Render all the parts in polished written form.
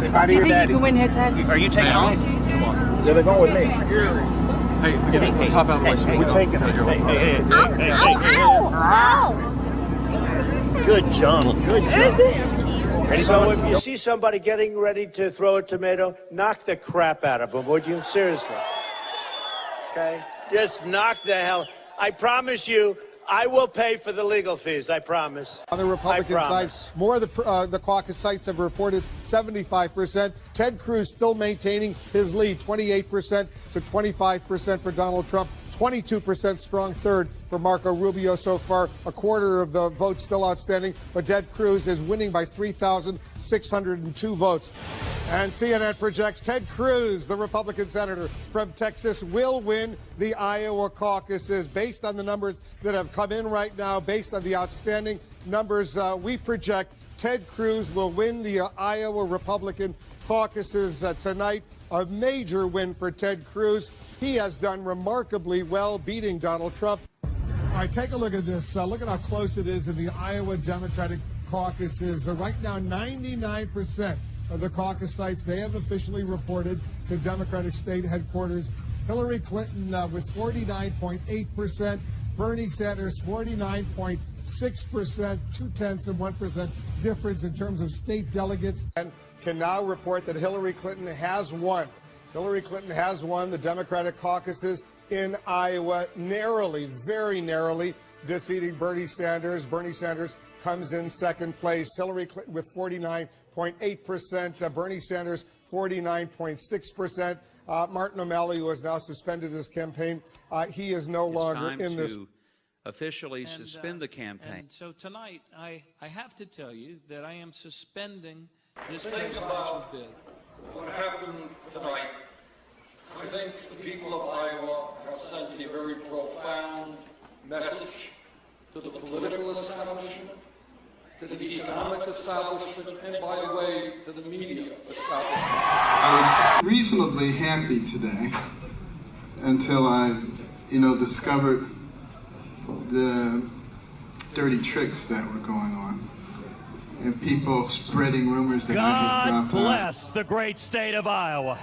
Do you think you can win here, Ted? Are you taking off? Come on. Yeah, they're going with me. Hey, let's hop out of the way. We're taking it. Good jump. Good jump. So if you see somebody getting ready to throw a tomato, knock the crap out of them, would you? Seriously. Okay? Just knock the hell. I promise you, I will pay for the legal fees. I promise. On the Republican side, more of the caucus sites have reported 75%. Ted Cruz still maintaining his lead, 28% to 25% for Donald Trump. 22% strong third for Marco Rubio so far. A quarter of the votes still outstanding, but Ted Cruz is winning by 3,602 votes. And CNN projects Ted Cruz, the Republican senator from Texas, will win the Iowa caucuses. Based on the numbers that have come in right now, based on the outstanding numbers, we project Ted Cruz will win the Iowa Republican caucuses tonight. A major win for Ted Cruz. He has done remarkably well beating Donald Trump. All right, take a look at this. Look at how close it is in the Iowa Democratic caucuses. Right now, 99% of the caucus sites, they have officially reported to Democratic state headquarters. Hillary Clinton with 49.8%, Bernie Sanders 49.6%, 0.2% difference in terms of state delegates. And can now report that Hillary Clinton has won. Hillary Clinton has won the Democratic caucuses in Iowa narrowly, very narrowly, defeating Bernie Sanders. Bernie Sanders comes in second place. Hillary Clinton with 49.8%, Bernie Sanders 49.6%. Martin O'Malley, who has now suspended his campaign, he is no longer in this. Officially suspend the campaign. And so tonight, I have to tell you that I am suspending this about bid. What happened tonight, I think the people of Iowa have sent a very profound message to the political establishment, to the economic establishment, and by the way, to the media establishment. I was reasonably happy today until I, discovered the dirty tricks that were going on. And people spreading rumors that I had dropped out. God bless the great state of Iowa.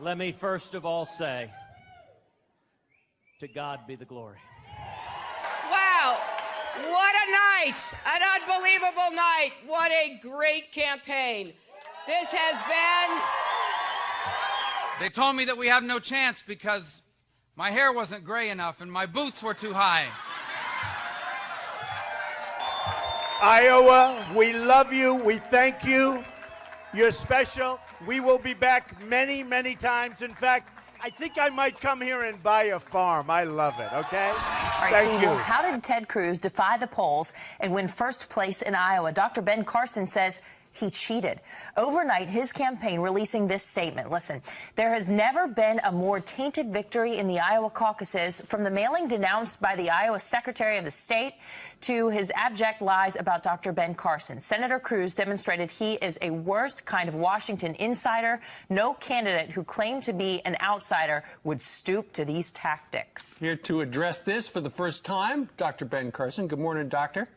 Let me first of all say, to God be the glory. Wow. What a night. An unbelievable night. What a great campaign. This has been... They told me that we have no chance because my hair wasn't gray enough and my boots were too high. Iowa, we love you. We thank you. You're special. We will be back many, many times. In fact, I think I might come here and buy a farm. I love it, okay? All right, Thank Steve, you. well, how did Ted Cruz defy the polls and win first place in Iowa? Dr. Ben Carson says he cheated. Overnight, his campaign releasing this statement. Listen, there has never been a more tainted victory in the Iowa caucuses, from the mailing denounced by the Iowa Secretary of the State to his abject lies about Dr. Ben Carson. Senator Cruz demonstrated he is a worst kind of Washington insider. No candidate who claimed to be an outsider would stoop to these tactics. Here to address this for the first time, Dr. Ben Carson. Good morning, doctor.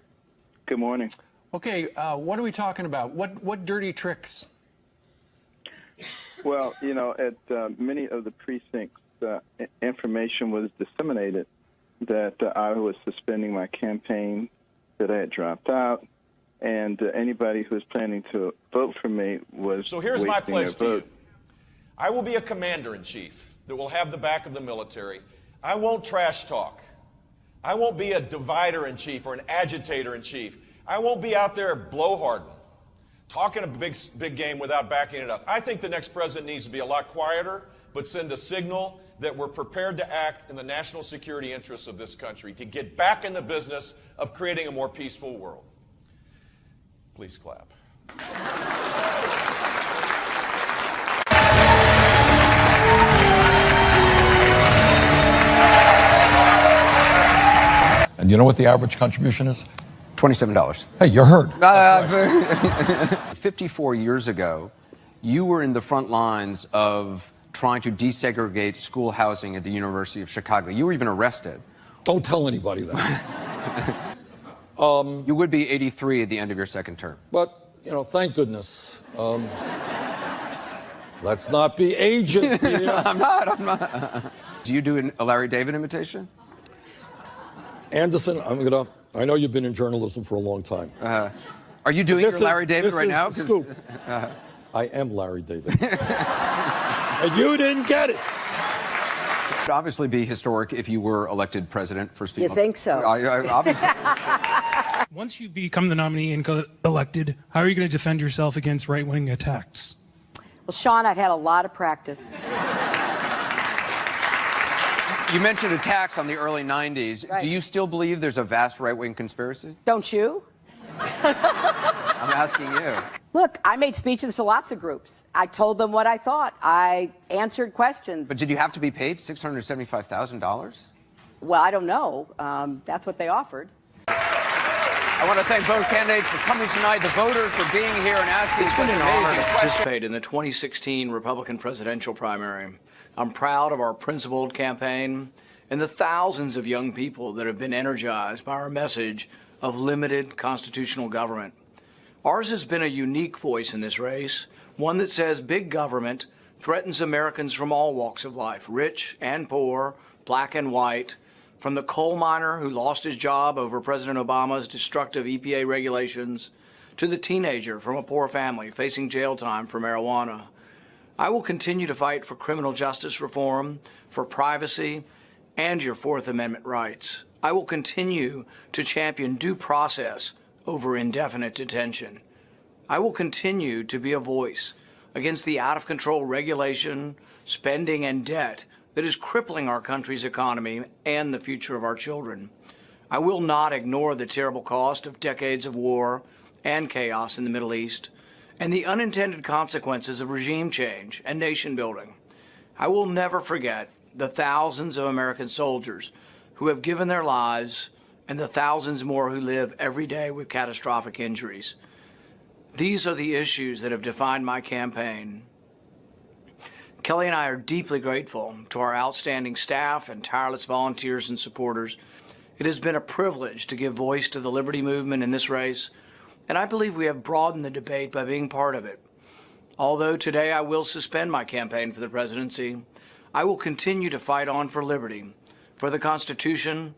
Good morning. Okay, what are we talking about? What dirty tricks? Well, at many of the precincts, information was disseminated that I was suspending my campaign, that I had dropped out, and anybody who was planning to vote for me was So here's my pledge to you. vote. I will be a commander-in-chief that will have the back of the military. I won't trash talk. I won't be a divider-in-chief or an agitator-in-chief. I won't be out there blowharding, talking a big game without backing it up. I think the next president needs to be a lot quieter, but send a signal that we're prepared to act in the national security interests of this country, to get back in the business of creating a more peaceful world. Please clap. And you know what the average contribution is? $27. Hey, you're heard. 54 years ago, you were in the front lines of trying to desegregate school housing at the University of Chicago. You were even arrested. Don't tell anybody that. You would be 83 at the end of your second term. But, thank goodness. Let's not be ageist here. I'm not. Do you do a Larry David imitation? Anderson, I know you've been in journalism for a long time. Are you doing your Larry David right now? Scoop. I am Larry David. And you didn't get it. It would obviously be historic if you were elected president, first female. You think so? Obviously. Once you become the nominee and get elected, how are you going to defend yourself against right-wing attacks? Well, Sean, I've had a lot of practice. You mentioned attacks on the early 90s. Right. Do you still believe there's a vast right-wing conspiracy? Don't you? I'm asking you. Look, I made speeches to lots of groups. I told them what I thought. I answered questions. But did you have to be paid $675,000? Well, I don't know. That's what they offered. I want to thank both candidates for coming tonight, the voters for being here and asking It's such been an amazing honor to questions. participate in the 2016 Republican presidential primary. I'm proud of our principled campaign and the thousands of young people that have been energized by our message of limited constitutional government. Ours has been a unique voice in this race, one that says big government threatens Americans from all walks of life, rich and poor, black and white, from the coal miner who lost his job over President Obama's destructive EPA regulations to the teenager from a poor family facing jail time for marijuana. I will continue to fight for criminal justice reform, for privacy, and your Fourth Amendment rights. I will continue to champion due process over indefinite detention. I will continue to be a voice against the out-of-control regulation, spending, and debt that is crippling our country's economy and the future of our children. I will not ignore the terrible cost of decades of war and chaos in the Middle East and the unintended consequences of regime change and nation building. I will never forget the thousands of American soldiers who have given their lives and the thousands more who live every day with catastrophic injuries. These are the issues that have defined my campaign. Kelly and I are deeply grateful to our outstanding staff and tireless volunteers and supporters. It has been a privilege to give voice to the liberty movement in this race, and I believe we have broadened the debate by being part of it. Although today I will suspend my campaign for the presidency, I will continue to fight on for liberty, for the Constitution,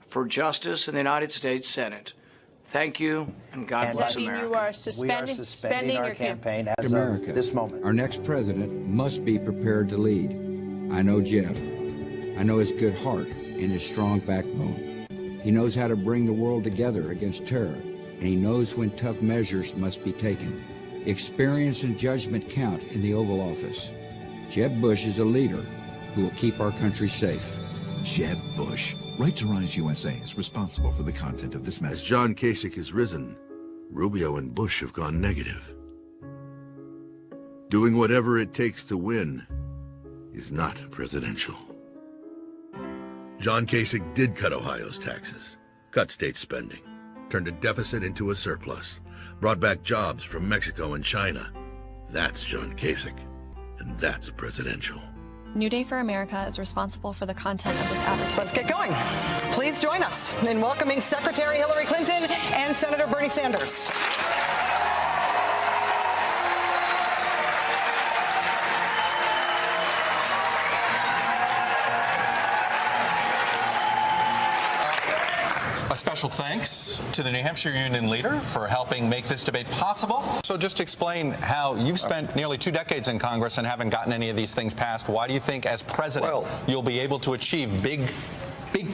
for justice in the United States Senate. Thank you, and God bless America. You are suspending our campaign as America, of this moment. Our next president must be prepared to lead. I know Jeff. I know his good heart and his strong backbone. He knows how to bring the world together against terror, and he knows when tough measures must be taken. Experience and judgment count in the Oval Office. Jeb Bush is a leader who will keep our country safe. Jeb Bush. Right to Rise USA is responsible for the content of this message. As John Kasich has risen, Rubio and Bush have gone negative. Doing whatever it takes to win is not presidential. John Kasich did cut Ohio's taxes, cut state spending, turned a deficit into a surplus, brought back jobs from Mexico and China. That's John Kasich, and that's presidential. New Day for America is responsible for the content of this advertisement. Let's get going. Please join us in welcoming Secretary Hillary Clinton and Senator Bernie Sanders. A special thanks to the New Hampshire Union leader for helping make this debate possible. So just explain how you've spent nearly 2 decades in Congress and haven't gotten any of these things passed. Why do you think, as president, you'll be able to achieve big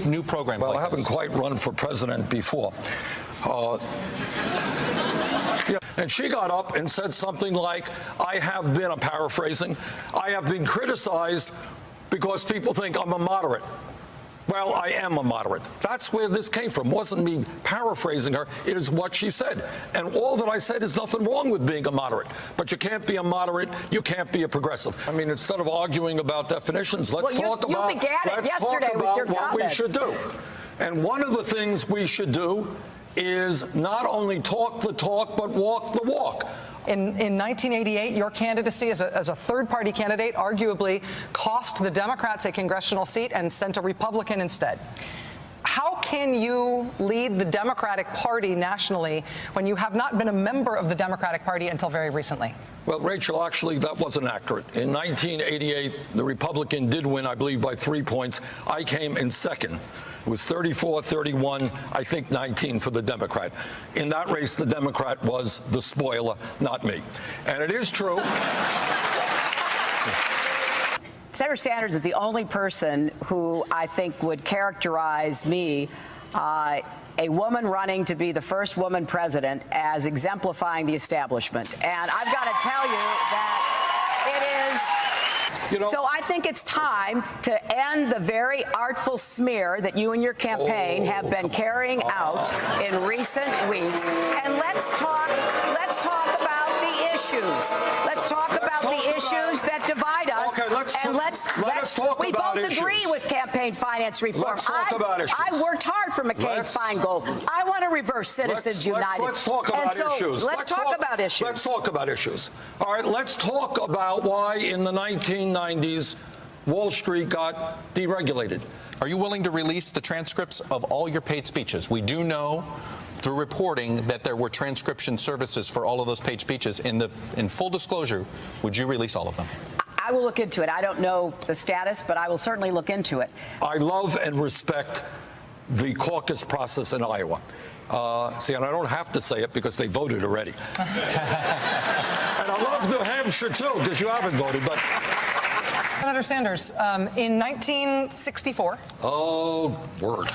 new programs like this? Well, I haven't quite run for president before. And she got up and said something like, I have been, I'm paraphrasing, I have been criticized because people think I'm a moderate. Well, I am a moderate. That's where this came from. It wasn't me paraphrasing her. It is what she said. And all that I said is nothing wrong with being a moderate. But you can't be a moderate. You can't be a progressive. I mean, instead of arguing about definitions, let's talk about what we should do. And one of the things we should do is not only talk the talk, but walk the walk. In 1988, your candidacy as a third-party candidate arguably cost the Democrats a congressional seat and sent a Republican instead. How can you lead the Democratic Party nationally when you have not been a member of the Democratic Party until very recently? Well, Rachel, actually, that wasn't accurate. In 1988, the Republican did win, I believe, by 3 points. I came in second. It was 34-31, I think 19 for the Democrat. In that race, the Democrat was the spoiler, not me. And it is true. Senator Sanders is the only person who I think would characterize me, a woman running to be the first woman president, as exemplifying the establishment. And I've got to tell you that it is. So I think it's time to end the very artful smear that you and your campaign have been carrying out in recent weeks. And let's talk about the issues. Let's talk about the issues that divide us. Okay, let's talk we about both issues. agree with campaign finance reform. Let's talk about issues. I worked hard for McCain-Feingold. I want to reverse Citizens United. Let's talk about issues. Let's talk about issues. Let's talk about issues. All right, let's talk about why in the 1990s Wall Street got deregulated. Are you willing to release the transcripts of all your paid speeches? We do know through reporting that there were transcription services for all of those paid speeches. In full disclosure, would you release all of them? I will look into it. I don't know the status, but I will certainly look into it. I love and respect the caucus process in Iowa. See, and I don't have to say it because they voted already. And I love New Hampshire, too, because you haven't voted, but... Senator Sanders, in 1964... Oh, word.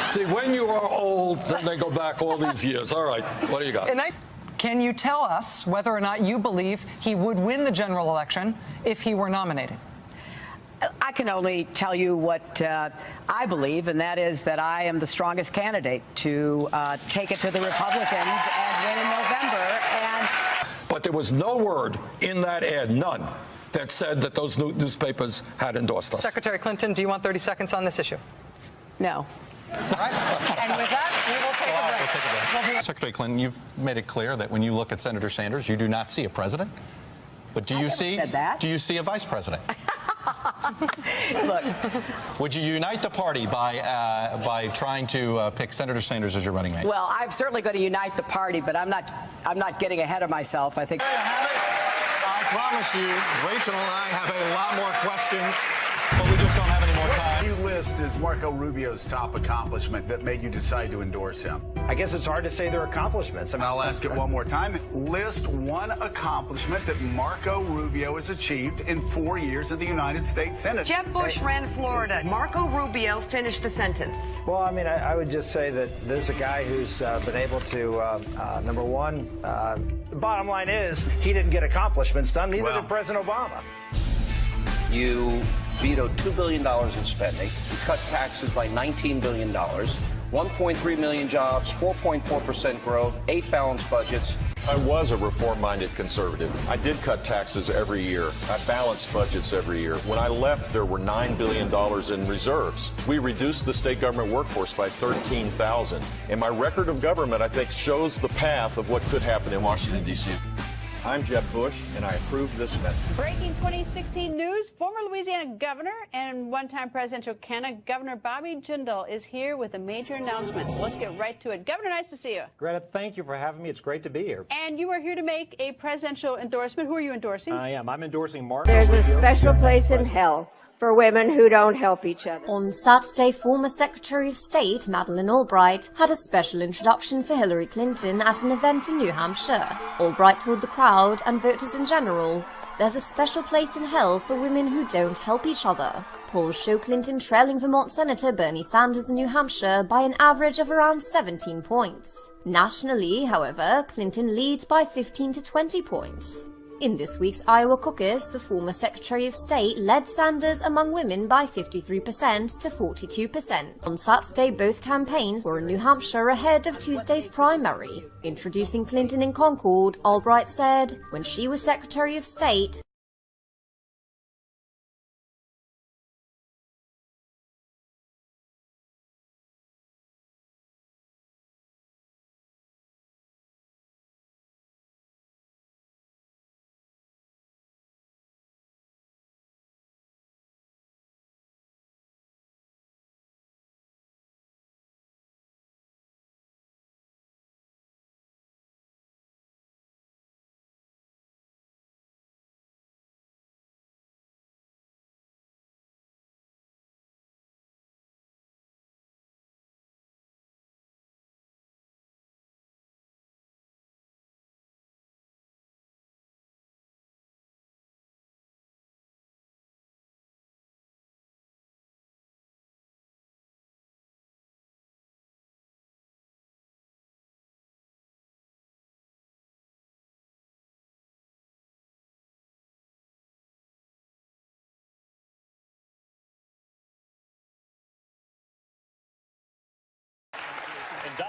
See, when you are old, then they go back all these years. All right, what do you got? Can you tell us whether or not you believe he would win the general election if he were nominated? I can only tell you what I believe, and that is that I am the strongest candidate to take it to the Republicans and win in November. But there was no word in that ad, none, that said that those newspapers had endorsed us. Secretary Clinton, do you want 30 seconds on this issue? No. All right. And with that, we will take a break. Secretary Clinton, you've made it clear that when you look at Senator Sanders, you do not see a president. But do you see a vice president? Look. Would you unite the party by trying to pick Senator Sanders as your running mate? Well, I'm certainly going to unite the party, but I'm not getting ahead of myself. I think. I promise you, Rachel and I have a lot more questions, but we just don't have any more time. What you list is Marco Rubio's top accomplishment that made you decide to endorse him. I guess it's hard to say their accomplishments. And I'll ask it one more time. List one accomplishment that Marco Rubio has achieved in 4 years of the United States Senate. Jeb Bush ran Florida. Marco Rubio finished the sentence. Well, I mean, I would just say that there's a guy who's been able to, number one, the bottom line is he didn't get accomplishments done, neither did President Obama. You vetoed $2 billion in spending. You cut taxes by $19 billion. 1.3 million jobs, 4.4% growth, 8 balanced budgets. I was a reform-minded conservative. I did cut taxes every year. I balanced budgets every year. When I left, there were $9 billion in reserves. We reduced the state government workforce by 13,000. And my record of government, I think, shows the path of what could happen in Washington, D.C. I'm Jeb Bush, and I approve this message. Breaking 2016 news, former Louisiana governor and one-time presidential candidate, Governor Bobby Jindal, is here with a major announcement. So let's get right to it. Governor, nice to see you. Greta, thank you for having me. It's great to be here. And you are here to make a presidential endorsement. Who are you endorsing? I am. I'm endorsing Marco There's Rubio. a special place in hell for women who don't help each other. On Saturday, former Secretary of State Madeleine Albright had a special introduction for Hillary Clinton at an event in New Hampshire. Albright told the crowd and voters in general, there's a special place in hell for women who don't help each other. Polls show Clinton trailing Vermont Senator Bernie Sanders in New Hampshire by an average of around 17 points. Nationally, however, Clinton leads by 15 to 20 points. In this week's Iowa caucus, the former Secretary of State led Sanders among women by 53% to 42%. On Saturday, both campaigns were in New Hampshire ahead of Tuesday's primary. Introducing Clinton in Concord, Albright said, when she was Secretary of State,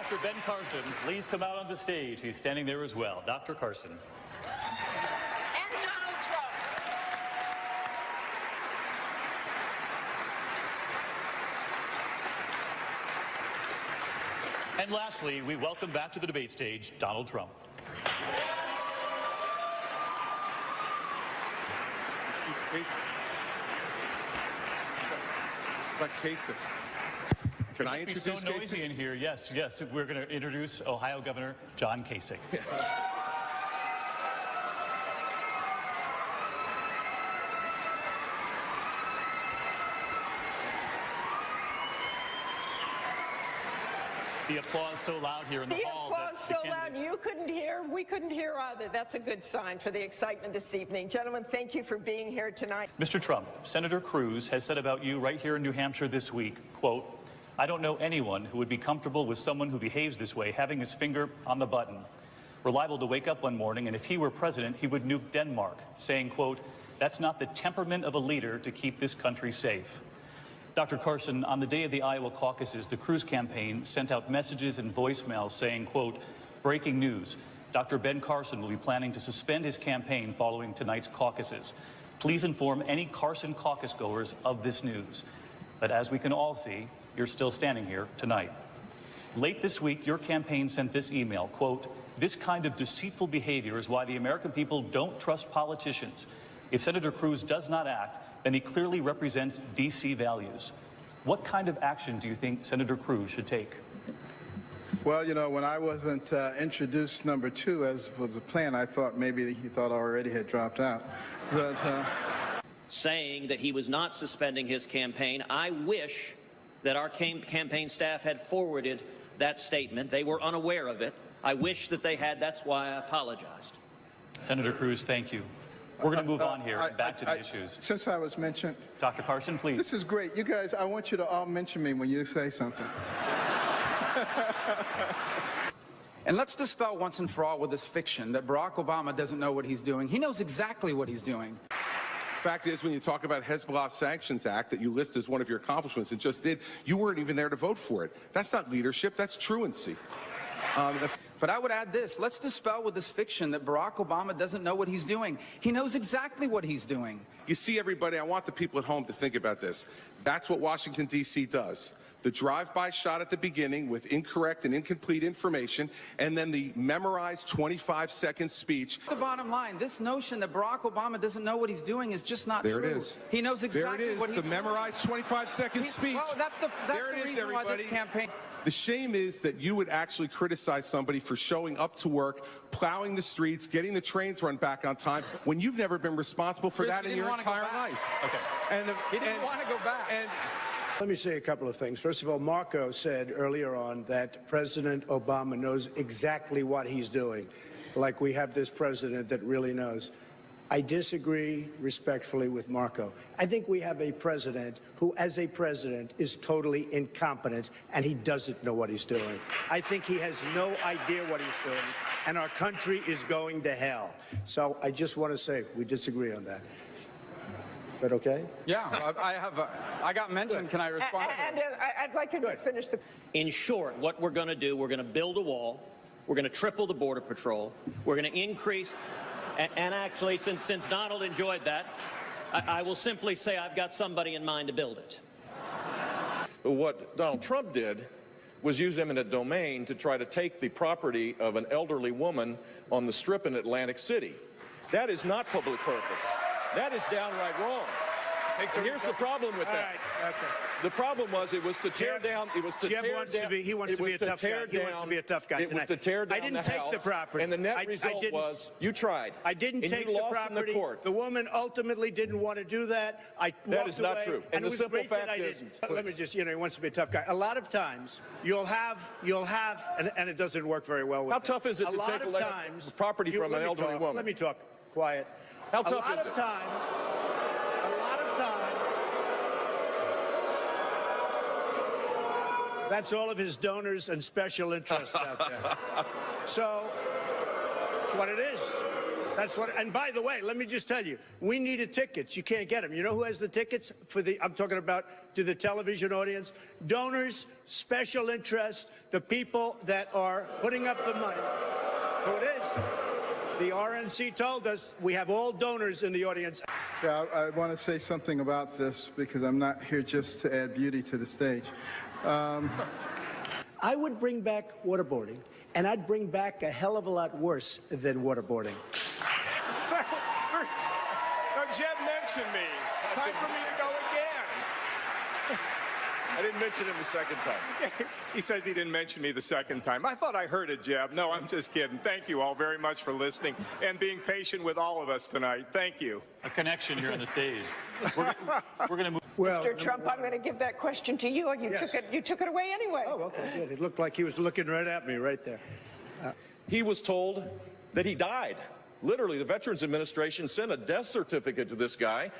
Dr. Ben Carson, please come out on the stage. He's standing there as well. Dr. Carson. And Donald Trump. And lastly, we welcome back to the debate stage Donald Trump. But Kasich. Can I introduce Kasich? So noisy in here. Yes, yes. We're going to introduce Ohio Governor John Kasich. The applause so loud here in the hall. The applause so loud you couldn't hear, we couldn't hear either. That's a good sign for the excitement this evening. Gentlemen, thank you for being here tonight. Mr. Trump, Senator Cruz has said about you right here in New Hampshire this week, quote, "I don't know anyone who would be comfortable with someone who behaves this way, having his finger on the button. Reliable to wake up one morning, and if he were president, he would nuke Denmark," saying, quote, "That's not the temperament of a leader to keep this country safe." Dr. Carson, on the day of the Iowa caucuses, the Cruz campaign sent out messages and voicemails saying, quote, "Breaking news. Dr. Ben Carson will be planning to suspend his campaign following tonight's caucuses. Please inform any Carson caucus goers of this news." But as we can all see, you're still standing here tonight. Late this week, your campaign sent this email, quote, "This kind of deceitful behavior is why the American people don't trust politicians. If Senator Cruz does not act, then he clearly represents D.C. values." What kind of action do you think Senator Cruz should take? Well, you know, when I wasn't introduced number 2, as was the plan, I thought maybe he thought I already had dropped out. But, saying that he was not suspending his campaign. I wish that our campaign staff had forwarded that statement. They were unaware of it. I wish that they had. That's why I apologized. Senator Cruz, thank you. We're going to move on here, back to the issues. Since I was mentioned. Dr. Carson, please. This is great. You guys, I want you to all mention me when you say something. And let's dispel once and for all with this fiction that Barack Obama doesn't know what he's doing. He knows exactly what he's doing. Fact is, when you talk about Hezbollah Sanctions Act that you list as one of your accomplishments and just did, you weren't even there to vote for it. That's not leadership. That's truancy. But I would add this. Let's dispel with this fiction that Barack Obama doesn't know what he's doing. He knows exactly what he's doing. You see, everybody, I want the people at home to think about this. That's what Washington, D.C. does. The drive-by shot at the beginning with incorrect and incomplete information, and then the memorized 25-second speech. The bottom line, this notion that Barack Obama doesn't know what he's doing is just not there true. It is. He knows exactly what he's doing. There it is, the memorized 25-second speech. Well, that's the reason why this campaign... The shame is that you would actually criticize somebody for showing up to work, plowing the streets, getting the trains run back on time, when you've never been responsible for that in your entire life. Okay. And he didn't want to go back. Let me say a couple of things. First of all, Marco said earlier on that President Obama knows exactly what he's doing, like we have this president that really knows. I disagree respectfully with Marco. I think we have a president who, as a president, is totally incompetent, and he doesn't know what he's doing. I think he has no idea what he's doing, and our country is going to hell. So I just want to say we disagree on that. Is that okay? Yeah, I got mentioned. Can I respond? And I'd like you to finish the... In short, what we're going to do, we're going to build a wall. We're going to triple the Border Patrol. We're going to increase... And actually, since Donald enjoyed that, I will simply say I've got somebody in mind to build it. What Donald Trump did was use eminent domain to try to take the property of an elderly woman on the Strip in Atlantic City. That is not public purpose. That is downright wrong. And here's the problem with that. All right, okay. The problem was it was to tear down. It was to Jeb tear wants down. to be. He wants to be a tough guy. He wants to be a tough guy It was tonight. to tear down I didn't the take house, the property. and the net result was you tried. I didn't and take you the lost property. In the court. The woman ultimately didn't want to do that. I That is not away, true. And the it was simple great that fact I is, didn't. Let me just, he wants to be a tough guy. A lot of times you'll have, and it doesn't work very well with How tough is it to take property from an elderly woman? Let me talk. Quiet. How tough is it? A lot of times. That's all of his donors and special interests out there. So, that's what it is. That's what. And by the way, let me just tell you, we needed tickets. You can't get them. You know who has the tickets for the? I'm talking about to the television audience. Donors, special interest, the people that are putting up the money. So it is. The RNC told us we have all donors in the audience. Yeah, I want to say something about this because I'm not here just to add beauty to the stage. I would bring back waterboarding, and I'd bring back a hell of a lot worse than waterboarding. No, Jeb mentioned me. Time for me to go again. I didn't mention him the second time. He says he didn't mention me the second time. I thought I heard it, Jeb. No, I'm just kidding. Thank you all very much for listening and being patient with all of us tonight. Thank you. A connection here on the stage. We're going to move. Well, Mr. Trump, I'm going to give that question to you, and you took it away anyway. Oh, okay, good. It looked like he was looking right at me right there. He was told that he died. Literally, the Veterans Administration sent a death certificate to this guy,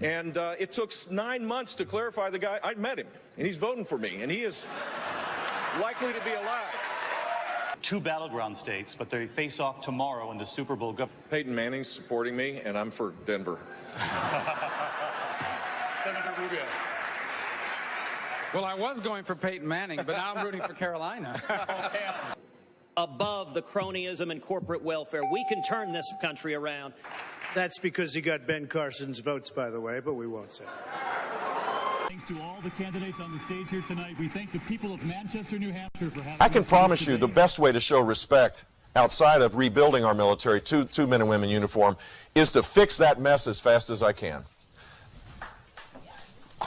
and it took 9 months to clarify the guy. I met him, and he's voting for me, and he is likely to be alive. 2 battleground states, but they face off tomorrow in the Super Bowl. Peyton Manning's supporting me, and I'm for Denver. Senator Rubio. Well, I was going for Peyton Manning, but now I'm rooting for Carolina. Above the cronyism and corporate welfare, we can turn this country around. That's because he got Ben Carson's votes, by the way, but we won't say. Thanks to all the candidates on the stage here tonight. We thank the people of Manchester, New Hampshire for having I can promise you the best way to show respect outside of rebuilding our military to men and women in uniform is to fix that mess as fast as I can.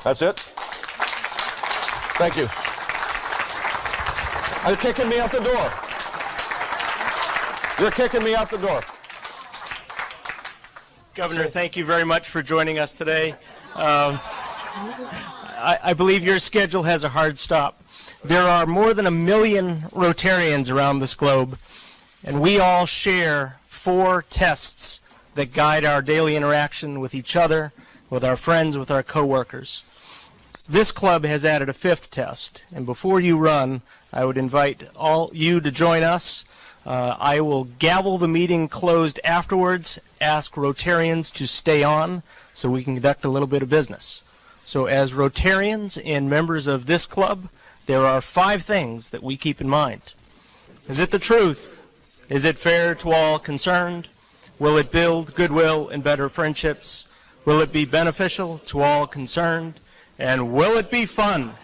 That's it. Thank you. You're kicking me out the door. You're kicking me out the door. Governor, thank you very much for joining us today. I believe your schedule has a hard stop. There are more than 1 million Rotarians around this globe, and we all share 4 tests that guide our daily interaction with each other, with our friends, with our coworkers. This club has added a 5th test, and before you run, I would invite all you to join us. I will gavel the meeting closed afterwards, ask Rotarians to stay on so we can conduct a little bit of business. So as Rotarians and members of this club, there are 5 things that we keep in mind. Is it the truth? Is it fair to all concerned? Will it build goodwill and better friendships? Will it be beneficial to all concerned? And will it be fun?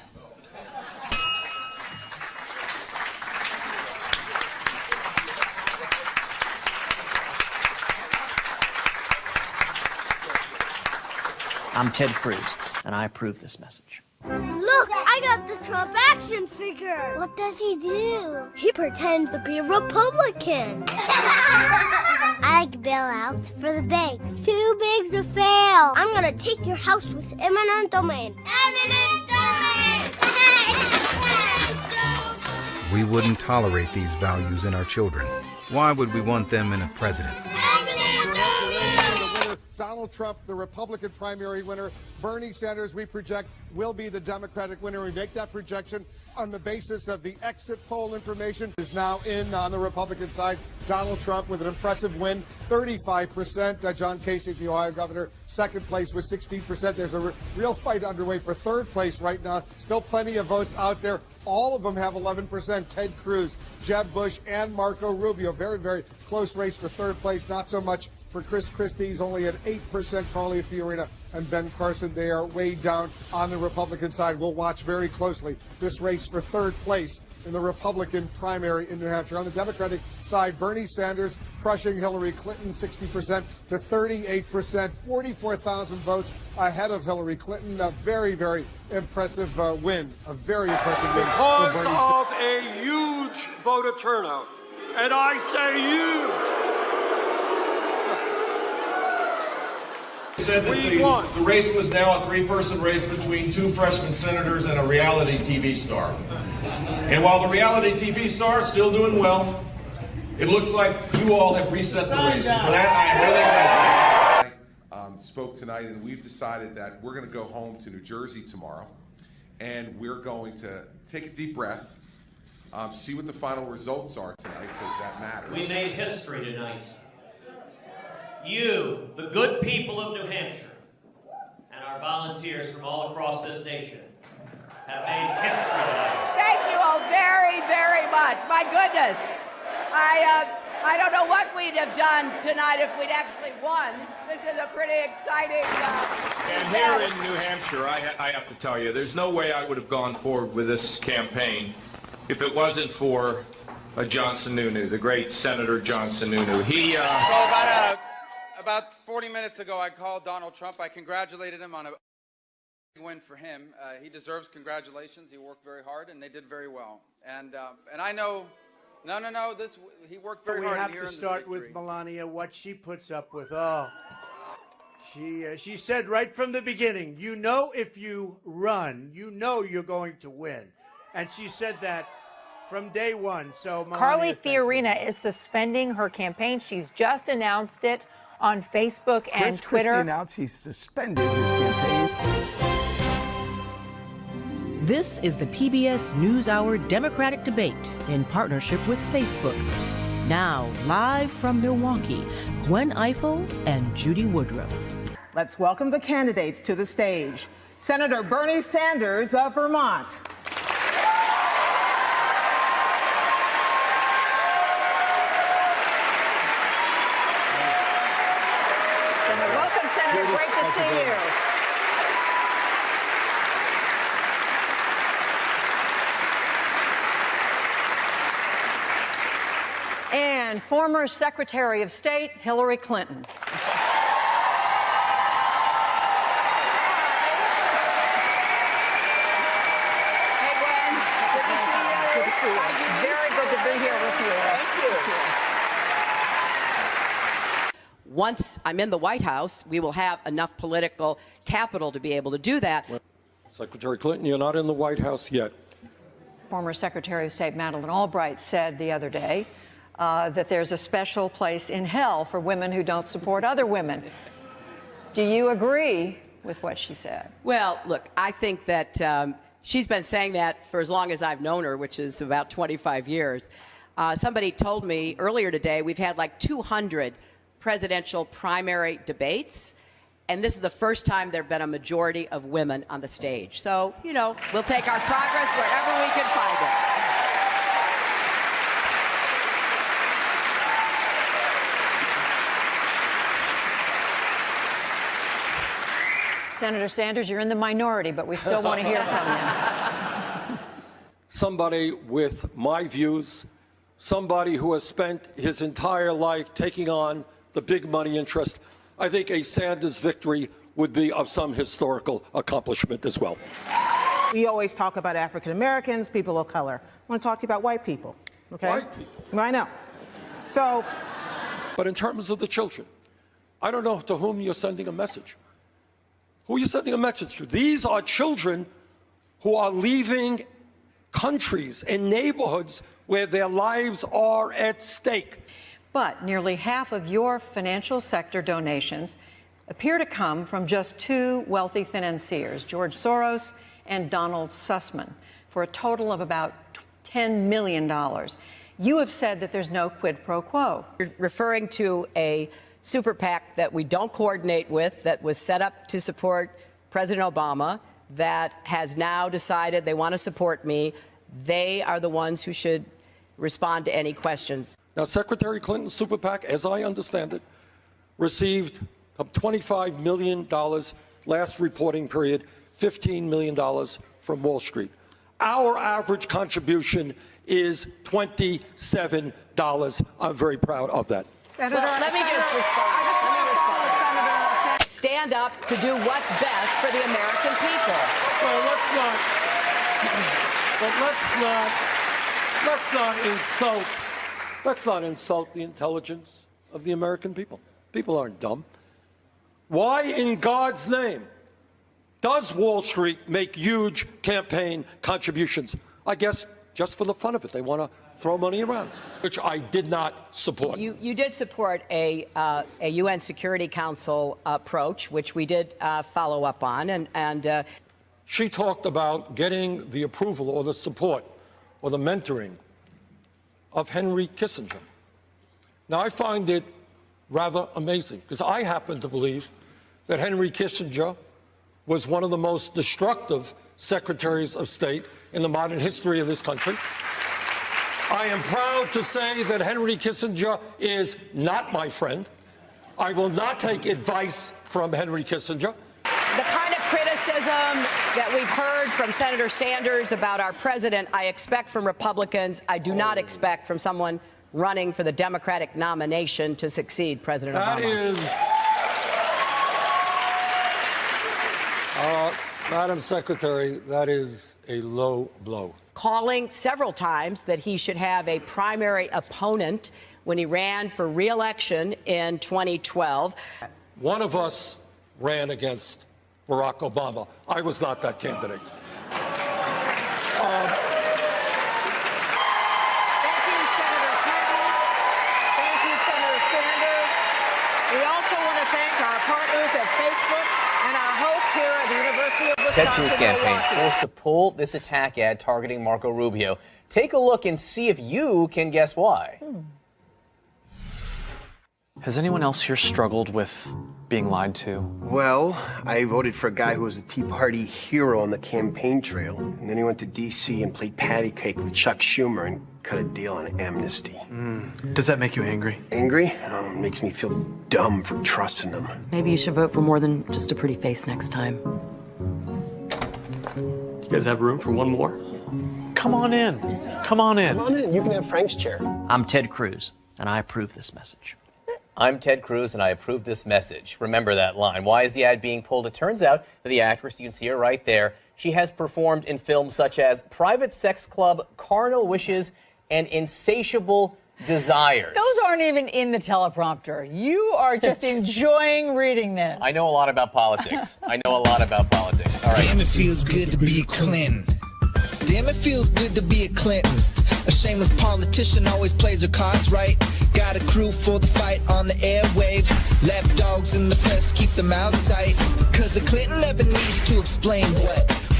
I'm Ted Cruz, and I approve this message. Look, I got the Trump action figure. What does he do? He pretends to be a Republican. I like bailouts for the banks. Too big to fail. I'm gonna take your house with eminent domain. Eminent domain! We wouldn't tolerate these values in our children. Why would we want them in a president? Donald Trump, the Republican primary winner. Bernie Sanders, we project, will be the Democratic winner. We make that projection on the basis of the exit poll information. Is now in on the Republican side. Donald Trump with an impressive win, 35%. John Kasich, the Ohio governor, second place with 16%. There's a real fight underway for third place right now. Still plenty of votes out there. All of them have 11%. Ted Cruz, Jeb Bush, and Marco Rubio. Very, very close race for third place. Not so much for Chris Christie. He's only at 8%. Carly Fiorina and Ben Carson, they are way down on the Republican side. We'll watch very closely this race for third place in the Republican primary in New Hampshire. On the Democratic side, Bernie Sanders crushing Hillary Clinton 60% to 38%, 44,000 votes ahead of Hillary Clinton. A very, very impressive win. A very impressive win. Because of a huge voter turnout, and I say huge. Said that the race was now a 3-person race between 2 freshman senators and a reality TV star. And while the reality TV star is still doing well, it looks like you all have reset the race. And for that, I am really grateful. Spoke tonight, and we've decided that we're going to go home to New Jersey tomorrow, and we're going to take a deep breath, see what the final results are tonight, because that matters. We made history tonight. You, the good people of New Hampshire, and our volunteers from all across this nation have made history tonight. Thank you all very, very much. My goodness. I don't know what we'd have done tonight if we'd actually won. This is a pretty exciting And here in New Hampshire, I have to tell you, there's no way I would have gone forward with this campaign if it wasn't for John Sununu, the great Senator John Sununu. He, So about 40 minutes ago, I called Donald Trump. I congratulated him on a big win for him. He deserves congratulations. He worked very hard, and they did very well. And I know, he worked very hard. We have here to in start this with victory. Melania, what she puts up with. Oh, she said right from the beginning, you know, if you run, you know you're going to win, and she said that from day one. So Melania, Carly Fiorina is suspending her campaign. She's just announced it on Facebook and Twitter. Christie announced she's suspended his campaign. This is the PBS NewsHour Democratic Debate in partnership with Facebook. Now, live from Milwaukee, Gwen Ifill and Judy Woodruff. Let's welcome the candidates to the stage. Senator Bernie Sanders of Vermont. Welcome, Senator. Great to see you. And former Secretary of State Hillary Clinton. Hey, Gwen. Good to see you. Good to see you. Very good to be here with you. Thank you. Once I'm in the White House, we will have enough political capital to be able to do that. Secretary Clinton, you're not in the White House yet. Former Secretary of State Madeleine Albright said the other day that there's a special place in hell for women who don't support other women. Do you agree with what she said? Well, look, I think that she's been saying that for as long as I've known her, which is about 25 years. Somebody told me earlier today we've had like 200 presidential primary debates, and this is the first time there have been a majority of women on the stage. So, you know, we'll take our progress wherever we can find it. Senator Sanders, you're in the minority, but we still want to hear from you. Somebody with my views, somebody who has spent his entire life taking on the big money interest. I think a Sanders victory would be of some historical accomplishment as well. We always talk about African Americans, people of color. I want to talk to you about white people, okay? White people. I know. So. But in terms of the children, I don't know to whom you're sending a message. Who are you sending a message to? These are children who are leaving countries and neighborhoods where their lives are at stake. But nearly half of your financial sector donations appear to come from just two wealthy financiers, George Soros and Donald Sussman, for a total of about $10 million. You have said that there's no quid pro quo. You're referring to a super PAC that we don't coordinate with, that was set up to support President Obama, that has now decided they want to support me. They are the ones who should respond to any questions. Now, Secretary Clinton's super PAC, as I understand it, received $25 million last reporting period, $15 million from Wall Street. Our average contribution is $27. I'm very proud of that. Senator, let me just respond. Stand up to do what's best for the American people. Well, let's not insult the intelligence of the American people. People aren't dumb. Why in God's name does Wall Street make huge campaign contributions? I guess just for the fun of it. They want to throw money around, which I did not support. You did support a UN Security Council approach, which we did follow up on, and she talked about getting the approval or the support or the mentoring of Henry Kissinger. Now, I find it rather amazing, because I happen to believe that Henry Kissinger was one of the most destructive secretaries of state in the modern history of this country. I am proud to say that Henry Kissinger is not my friend. I will not take advice from Henry Kissinger. The kind of criticism that we've heard from Senator Sanders about our president, I expect from Republicans. I do not expect from someone running for the Democratic nomination to succeed President Obama. Madam Secretary, that is a low blow. Calling several times that he should have a primary opponent when he ran for re-election in 2012. One of us ran against Barack Obama. I was not that candidate. Thank you, Senator Clinton. Thank you, Senator Sanders. We also want to thank our partners at Facebook and our hosts here at the University of Ted Wisconsin. Cruz campaign forced to pull this attack ad targeting Marco Rubio. Take a look and see if you can guess why. Has anyone else here struggled with being lied to? Well, I voted for a guy who was a Tea Party hero on the campaign trail, and then he went to D.C. and played patty cake with Chuck Schumer and cut a deal on amnesty. Does that make you angry? Angry? Makes me feel dumb for trusting him. Maybe you should vote for more than just a pretty face next time. You guys have room for one more? Come on in. Come on in. Come on in. You can have Frank's chair. I'm Ted Cruz, and I approve this message. I'm Ted Cruz, and I approve this message. Remember that line. Why is the ad being pulled? It turns out that the actress, you can see her right there, she has performed in films such as Private Sex Club, Carnal Wishes, and Insatiable Desires. Those aren't even in the teleprompter. You are just enjoying reading this. I know a lot about politics. All right. Damn, it feels good to be a Clinton. Damn, it feels good to be a Clinton. A shameless politician always plays her cards right. Got a crew for the fight on the airwaves. Lapdogs in the press keep their mouths tight. Cause a Clinton never needs to explain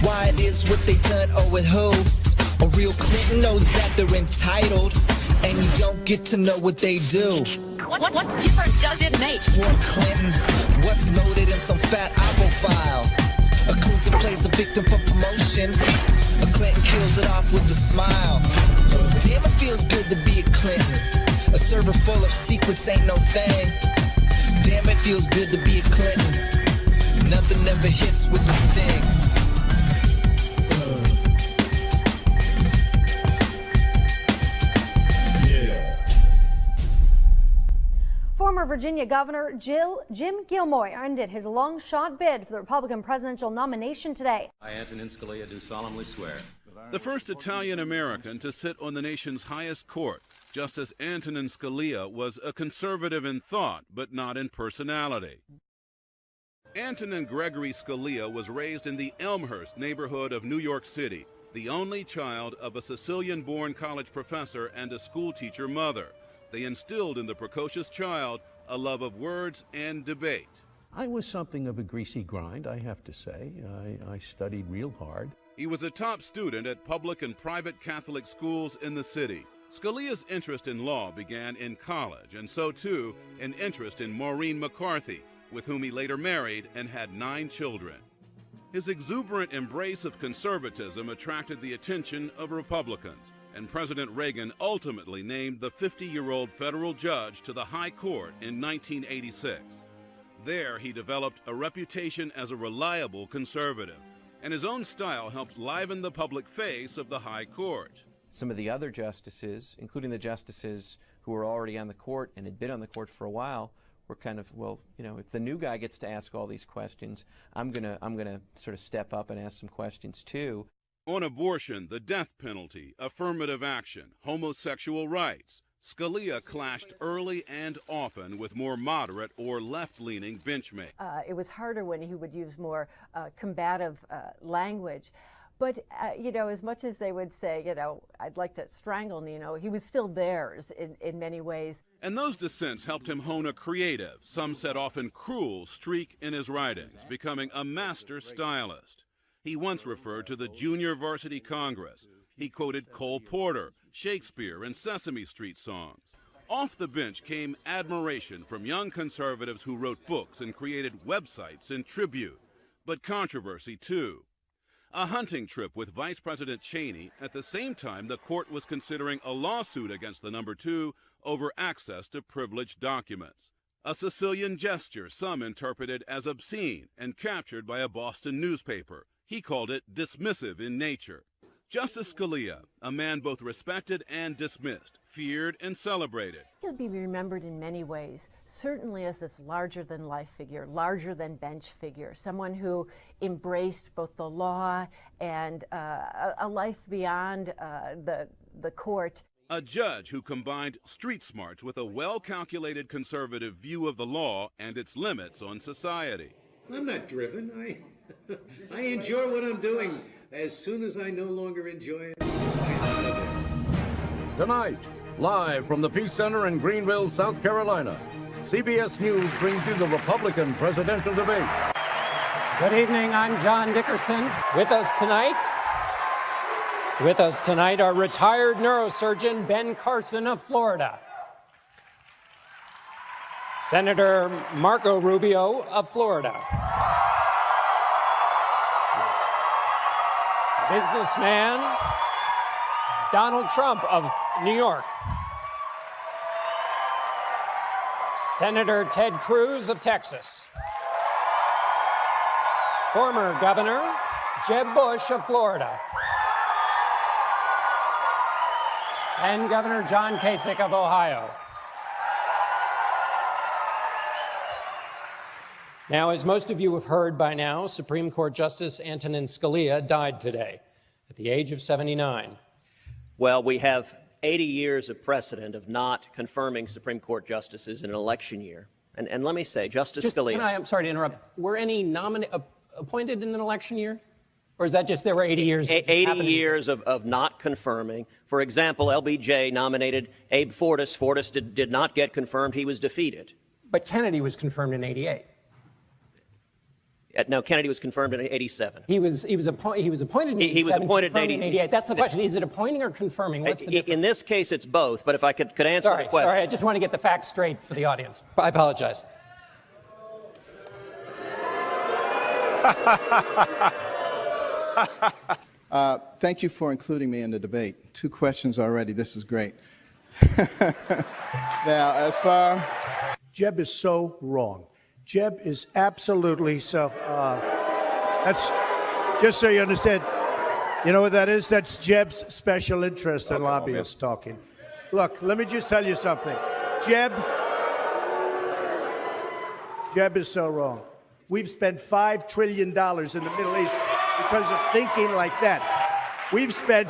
why it is what they done or with who. A real Clinton knows that they're entitled, and you don't get to know what they do. What difference does it make? For a Clinton, what's loaded in some fat Oppo file? A Clinton plays the victim for promotion. A Clinton kills it off with a smile. Damn, it feels good to be a Clinton. A server full of secrets ain't no thing. Damn, it feels good to be a Clinton. Nothing ever hits with the sting. Former Virginia Governor Jim Gilmore ended his long-shot bid for the Republican presidential nomination today. I, Antonin Scalia, do solemnly swear. The first Italian-American to sit on the nation's highest court, Justice Antonin Scalia was a conservative in thought, but not in personality. Antonin Gregory Scalia was raised in the Elmhurst neighborhood of New York City, the only child of a Sicilian-born college professor and a schoolteacher mother. They instilled in the precocious child a love of words and debate. I was something of a greasy grind, I have to say. I studied real hard. He was a top student at public and private Catholic schools in the city. Scalia's interest in law began in college, and so too an interest in Maureen McCarthy, with whom he later married and had 9 children. His exuberant embrace of conservatism attracted the attention of Republicans, and President Reagan ultimately named the 50-year-old federal judge to the High Court in 1986. There, he developed a reputation as a reliable conservative, and his own style helped liven the public face of the High Court. Some of the other justices, including the justices who were already on the court and had been on the court for a while, were kind of, well, you know, if the new guy gets to ask all these questions, I'm gonna sort of step up and ask some questions too. On abortion, the death penalty, affirmative action, homosexual rights, Scalia clashed early and often with more moderate or left-leaning benchmates. It was harder when he would use more combative language. But, you know, as much as they would say, you know, I'd like to strangle Nino, he was still theirs in many ways. And those dissents helped him hone a creative, some said often cruel, streak in his writings, becoming a master stylist. He once referred to the Junior Varsity Congress. He quoted Cole Porter, Shakespeare, and Sesame Street songs. Off the bench came admiration from young conservatives who wrote books and created websites in tribute, but controversy too. A hunting trip with Vice President Cheney at the same time the court was considering a lawsuit against the number 2 over access to privileged documents. A Sicilian gesture some interpreted as obscene and captured by a Boston newspaper. He called it dismissive in nature. Justice Scalia, a man both respected and dismissed, feared and celebrated. He'll be remembered in many ways, certainly as this larger-than-life figure, larger-than-bench figure, someone who embraced both the law and a life beyond the court. A judge who combined street smarts with a well-calculated conservative view of the law and its limits on society. I'm not driven. I enjoy what I'm doing. As soon as I no longer enjoy it, Tonight, live from the Peace Center in Greenville, South Carolina, CBS News brings you the Republican presidential debate. Good evening, I'm John Dickerson. With us tonight are retired neurosurgeon Ben Carson of Florida, Senator Marco Rubio of Florida, businessman Donald Trump of New York, Senator Ted Cruz of Texas, former Governor Jeb Bush of Florida, and Governor John Kasich of Ohio. Now, as most of you have heard by now, Supreme Court Justice Antonin Scalia died today at the age of 79. Well, we have 80 years of precedent of not confirming Supreme Court justices in an election year. And let me say, Justice Scalia... I'm sorry to interrupt. Were any appointed in an election year? Or is that just there were 80 years? 80 years of not confirming. For example, LBJ nominated Abe Fortas. Fortas did not get confirmed. He was defeated. But Kennedy was confirmed in 88. No, Kennedy was confirmed in 87. He was appointed in 87. He was appointed in 88. That's the question. Is it appointing or confirming? What's the difference? In this case, it's both. But if I could answer the question. Sorry, I just want to get the facts straight for the audience. I apologize. Thank you for including me in the debate. 2 questions already. This is great. Now, as far... Jeb is so wrong. Jeb is absolutely so. That's just so you understand. You know what that is? That's Jeb's special interest and lobbyists talking. Look, let me just tell you something. Jeb is so wrong. We've spent $5 trillion in the Middle East because of thinking like that. We've spent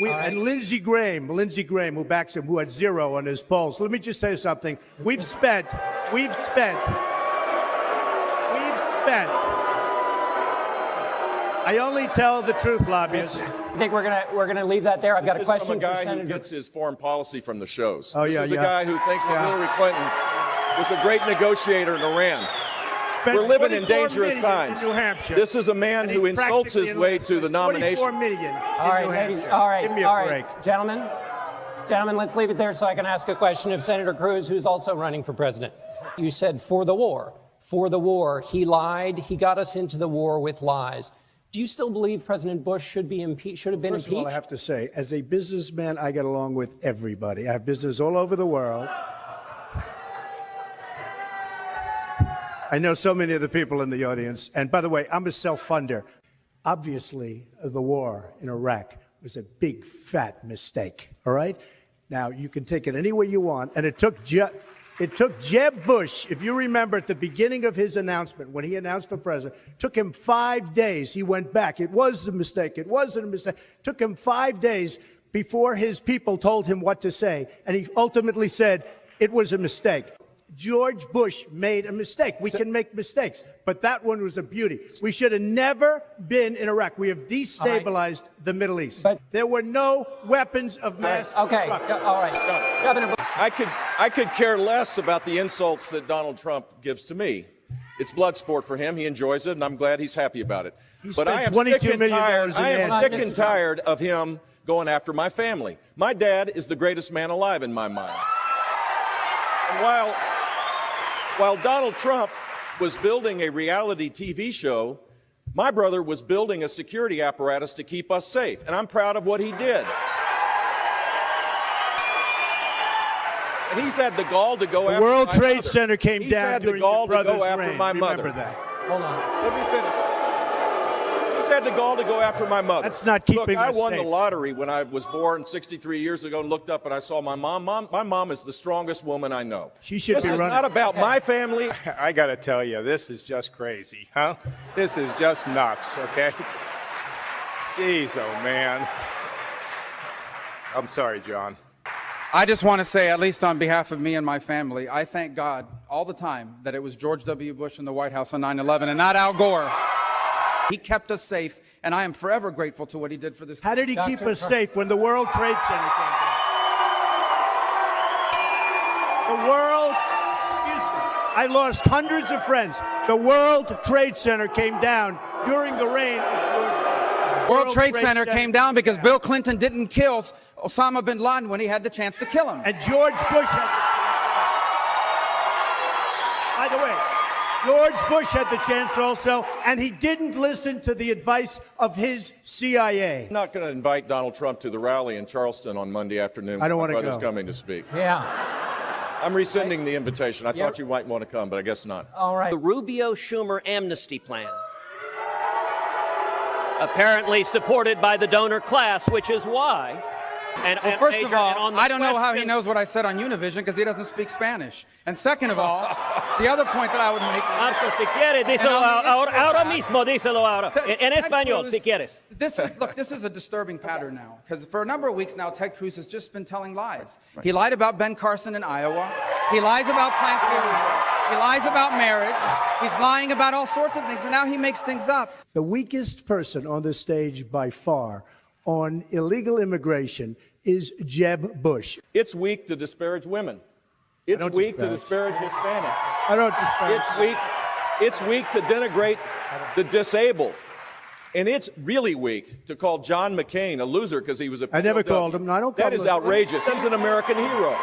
and Lindsey Graham, who backs him, who had 0 on his polls. So let me just tell you something. We've spent. I only tell the truth, lobbyists. I think we're gonna leave that there. I've got a question for Senator. from a guy who gets his foreign policy from the shows. Oh, this yeah, is a guy who thinks that Hillary Clinton was a great negotiator in Iran. We're living in dangerous times. In New Hampshire. This is a man who insults his way to the nomination. 44 million. All right, ladies. All right. Give me a break. Gentlemen, let's leave it there so I can ask a question of Senator Cruz, who's also running for president. You said for the war. For the war. He lied. He got us into the war with lies. Do you still believe President Bush should have been impeached? First of all, I have to say, as a businessman, I get along with everybody. I have business all over the world. I know so many of the people in the audience. And by the way, I'm a self-funder. Obviously, the war in Iraq was a big, fat mistake, all right? Now, you can take it any way you want, and it took Jeb Bush, if you remember at the beginning of his announcement, when he announced for president, took him 5 days. He went back. It was a mistake. It wasn't a mistake. Took him 5 days before his people told him what to say, and he ultimately said it was a mistake. George Bush made a mistake. We can make mistakes, but that one was a beauty. We should have never been in Iraq. We have destabilized the Middle East. But there were no weapons of mass destruction. All right. Governor Bush. I could care less about the insults that Donald Trump gives to me. It's blood sport for him. He enjoys it, and I'm glad he's happy about it. But I am sick and tired of him going after my family. My dad is the greatest man alive in my mind. And while Donald Trump was building a reality TV show, my brother was building a security apparatus to keep us safe, and I'm proud of what he did. And he's had the gall to go after The World my Trade mother. Center came He's down had the during gall your to go brother's after reign. my Remember mother. that. Hold on. Let me finish this. He's had the gall to go after my mother. That's not keeping Look, I us won safe. the lottery when I was born 63 years ago and looked up and I saw my mom. My mom is the strongest woman I know. She should this be is running. not about my family. I got to tell you, this is just crazy, huh? This is just nuts, okay? Jeez, oh man. I'm sorry, John. I just want to say, at least on behalf of me and my family, I thank God all the time that it was George W. Bush in the White House on 9/11 and not Al Gore. He kept us safe, and I am forever grateful to what he did for this country. How did he keep us safe when the World Trade Center came down? The World, excuse me, I lost hundreds of friends. The World Trade Center came down during the reign of George Bush. World Trade Center came down because Bill Clinton didn't kill Osama bin Laden when he had the chance to kill him. And George Bush had the chance. By the way, George Bush had the chance also, and he didn't listen to the advice of his CIA. I'm not going to invite Donald Trump to the rally in Charleston on Monday afternoon. I don't when wanna my brother's go. coming to speak. Yeah. I'm rescinding the invitation. I thought you might want to come, but I guess not. All right. The Rubio-Schumer amnesty plan, apparently supported by the donor class, which is why. And, Well, and first of Major, all, and on the I don't know how he question- knows what I said on Univision because he doesn't speak Spanish. And second of all, the other point that I would make. Marco, si quieres, díselo ahora mismo, díselo ahora. En español, si quieres. This is a disturbing pattern now, because for a number of weeks now, Ted Cruz has just been telling lies. He lied about Ben Carson in Iowa. He lies about Planned Parenthood. He lies about marriage. He's lying about all sorts of things, and now he makes things up. The weakest person on this stage by far on illegal immigration is Jeb Bush. It's weak to disparage women. It's don't weak disparage. to disparage Hispanics. I don't disparage. It's weak to denigrate the disabled. And it's really weak to call John McCain a loser because he was a POW. I never called him. No, I don't call That him is a- outrageous. He's an American hero.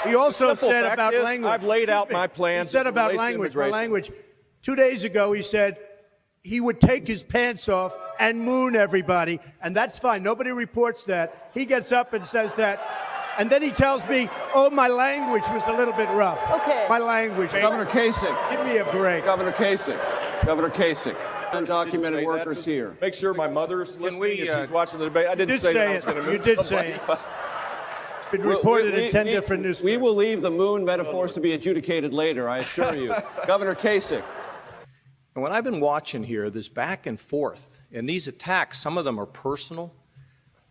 He also The simple said fact about is, language. I've laid out my plans He said as it about relates to language. My immigration. language. 2 days ago, he said he would take his pants off and moon everybody, and that's fine. Nobody reports that. He gets up and says that, and then he tells me, "Oh, my language was a little bit rough." Okay. My language. Governor Kasich. Give me a break. Governor Kasich. Governor Kasich. Undocumented Didn't say workers that. here. Make sure my mother's listening we, if she's watching the debate. I didn't did say that say I was it. going to move You did somebody. say it. It's been reported in 10 different newspapers. We will leave the moon metaphors to be adjudicated later, I assure you. Governor Kasich. And when I've been watching here, this back and forth, and these attacks, some of them are personal.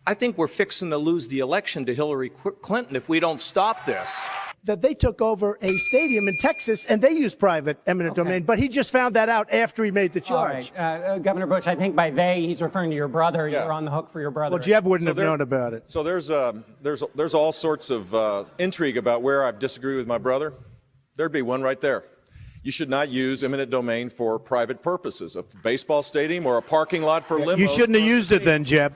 I think we're fixing to lose the election to Hillary Clinton if we don't stop this. That they took over a stadium in Texas and they used private eminent domain, but he just found that out after he made the All charge. right. Governor Bush, I think by they, he's referring to your brother. Yeah. You're on the hook for your brother. Well, Jeb wouldn't So have there- known about it. So there's all sorts of intrigue about where I've disagreed with my brother. There'd be one right there. You should not use eminent domain for private purposes, a baseball stadium or a parking lot for limos. You shouldn't have used it then, Jeb.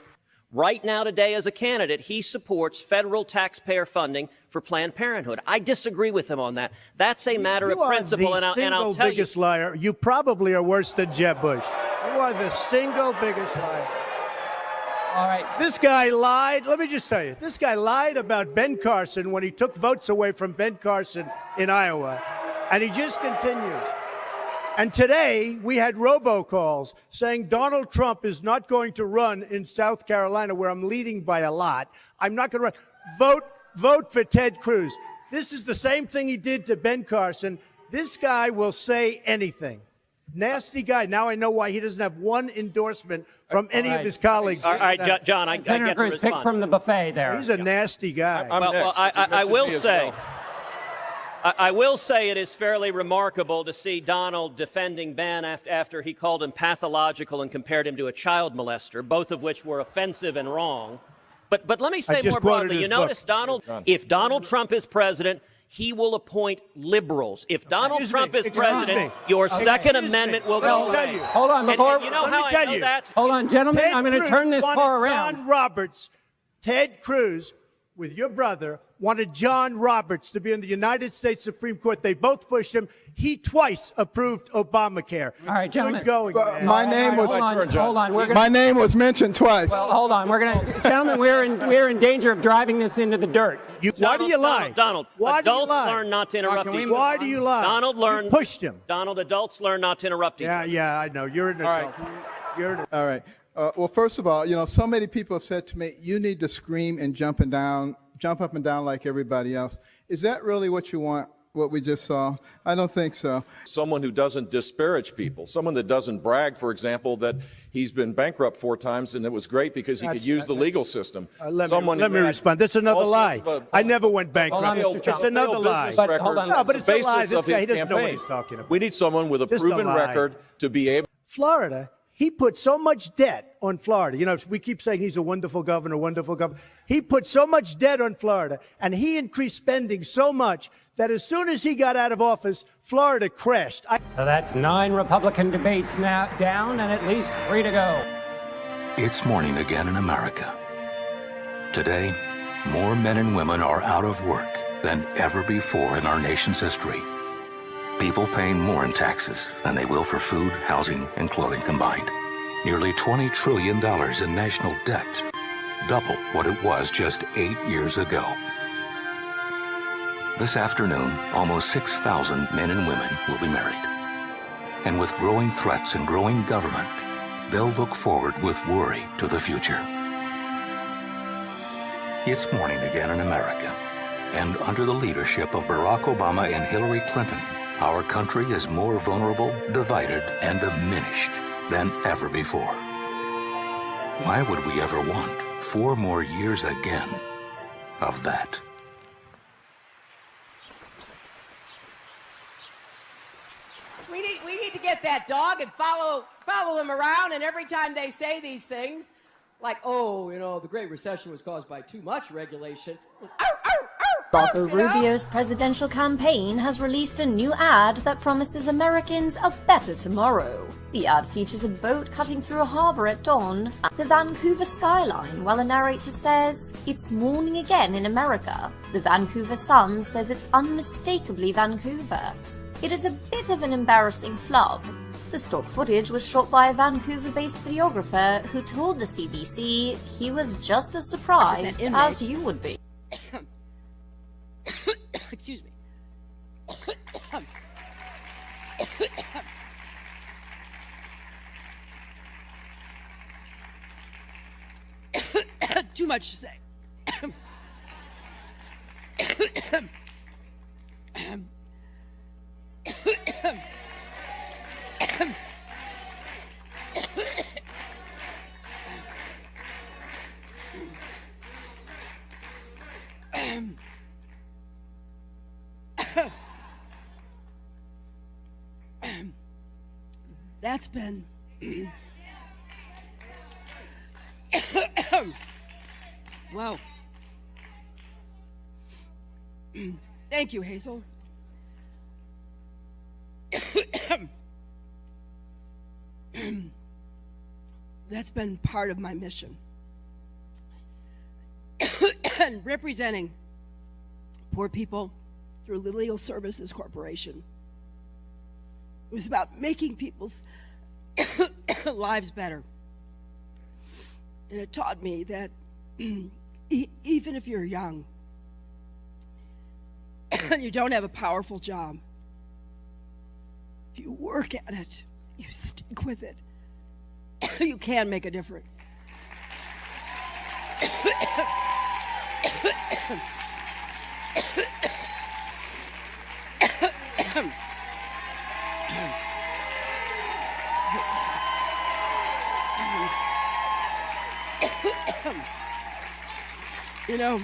Right now, today, as a candidate, he supports federal taxpayer funding for Planned Parenthood. I disagree with him on that. That's a matter You of principle, are the and I'll single tell you. biggest liar. You probably are worse than Jeb Bush. You are the single biggest liar. All right. This guy lied. Let me just tell you, this guy lied about Ben Carson when he took votes away from Ben Carson in Iowa, and he just continues. And today we had robocalls saying Donald Trump is not going to run in South Carolina, where I'm leading by a lot. I'm not going to run. Vote for Ted Cruz. This is the same thing he did to Ben Carson. This guy will say anything. Nasty guy. Now I know why he doesn't have one endorsement from any of his colleagues. All right, John, I Senator get to Cruz, respond. pick from the buffet there. He's a nasty guy. Well, I will say, I will say it is fairly remarkable to see Donald defending Ben after he called him pathological and compared him to a child molester, both of which were offensive and wrong. But let me say just more quoted broadly, his you notice, book. Donald, if Donald Trump is president, he will appoint liberals. If Donald Trump is Excuse president, me. your Excuse Second me. Amendment will Let go me away. tell you. Hold on, And before. you know Let how me I tell know you. that? Hold on, gentlemen. Ted I'm going to Cruz turn this wanted car around. John Roberts, Ted Cruz, with your brother, wanted John Roberts to be in the United States Supreme Court. They both pushed him. He twice approved Obamacare. All right, gentlemen. Good going, man. My name was Hold on. my name was mentioned twice. Well, hold on. We're gonna, gentlemen. We're in danger of driving this into the dirt. Why do you lie? Donald, Why do you adults lie? learn not to interrupt each other. Why do you lie? Donald learned. You pushed him. Donald, adults learn not to interrupt each other. Yeah, I know. You're an adult. You're an All right. Well, first of all, so many people have said to me, you need to scream and jump up and down like everybody else. Is that really what you want, what we just saw? I don't think so. Someone who doesn't disparage people, someone that doesn't brag, for example, that he's been bankrupt 4 times and it was great because he could use the legal system. Let me respond. That's another lie. I never went bankrupt. Hold on, Mr. It's another lie. But hold on. No, but it's a lie. This guy, he doesn't know what campaign. he's talking about. We need someone with a Just a proven lie. record to be able. Florida, he put so much debt on Florida. We keep saying he's a wonderful governor, wonderful governor. He put so much debt on Florida, and he increased spending so much that as soon as he got out of office, Florida crashed. So that's 9 Republican debates now down and at least 3 to go. It's morning again in America. Today, more men and women are out of work than ever before in our nation's history. People paying more in taxes than they will for food, housing, and clothing combined. Nearly $20 trillion in national debt, double what it was just 8 years ago. This afternoon, almost 6,000 men and women will be married. And with growing threats and growing government, they'll look forward with worry to the future. It's morning again in America. And under the leadership of Barack Obama and Hillary Clinton, our country is more vulnerable, divided, and diminished than ever before. Why would we ever want 4 more years again of that? We need to get that dog and follow them around, and every time they say these things, like, the Great Recession was caused by too much regulation. Marco Rubio's presidential campaign has released a new ad that promises Americans a better tomorrow. The ad features a boat cutting through a harbor at dawn at the Vancouver skyline, while a narrator says, "It's morning again in America." The Vancouver Sun says it's unmistakably Vancouver. It is a bit of an embarrassing flub. The stock footage was shot by a Vancouver-based videographer who told the CBC he was just as surprised as you would be. Excuse me. Too much to say. That's been wow. Thank you, Hazel. That's been part of my mission. And representing poor people through the Legal Services Corporation. It was about making people's lives better. And it taught me that even if you're young and you don't have a powerful job, if you work at it, you stick with it, you can make a difference. You know,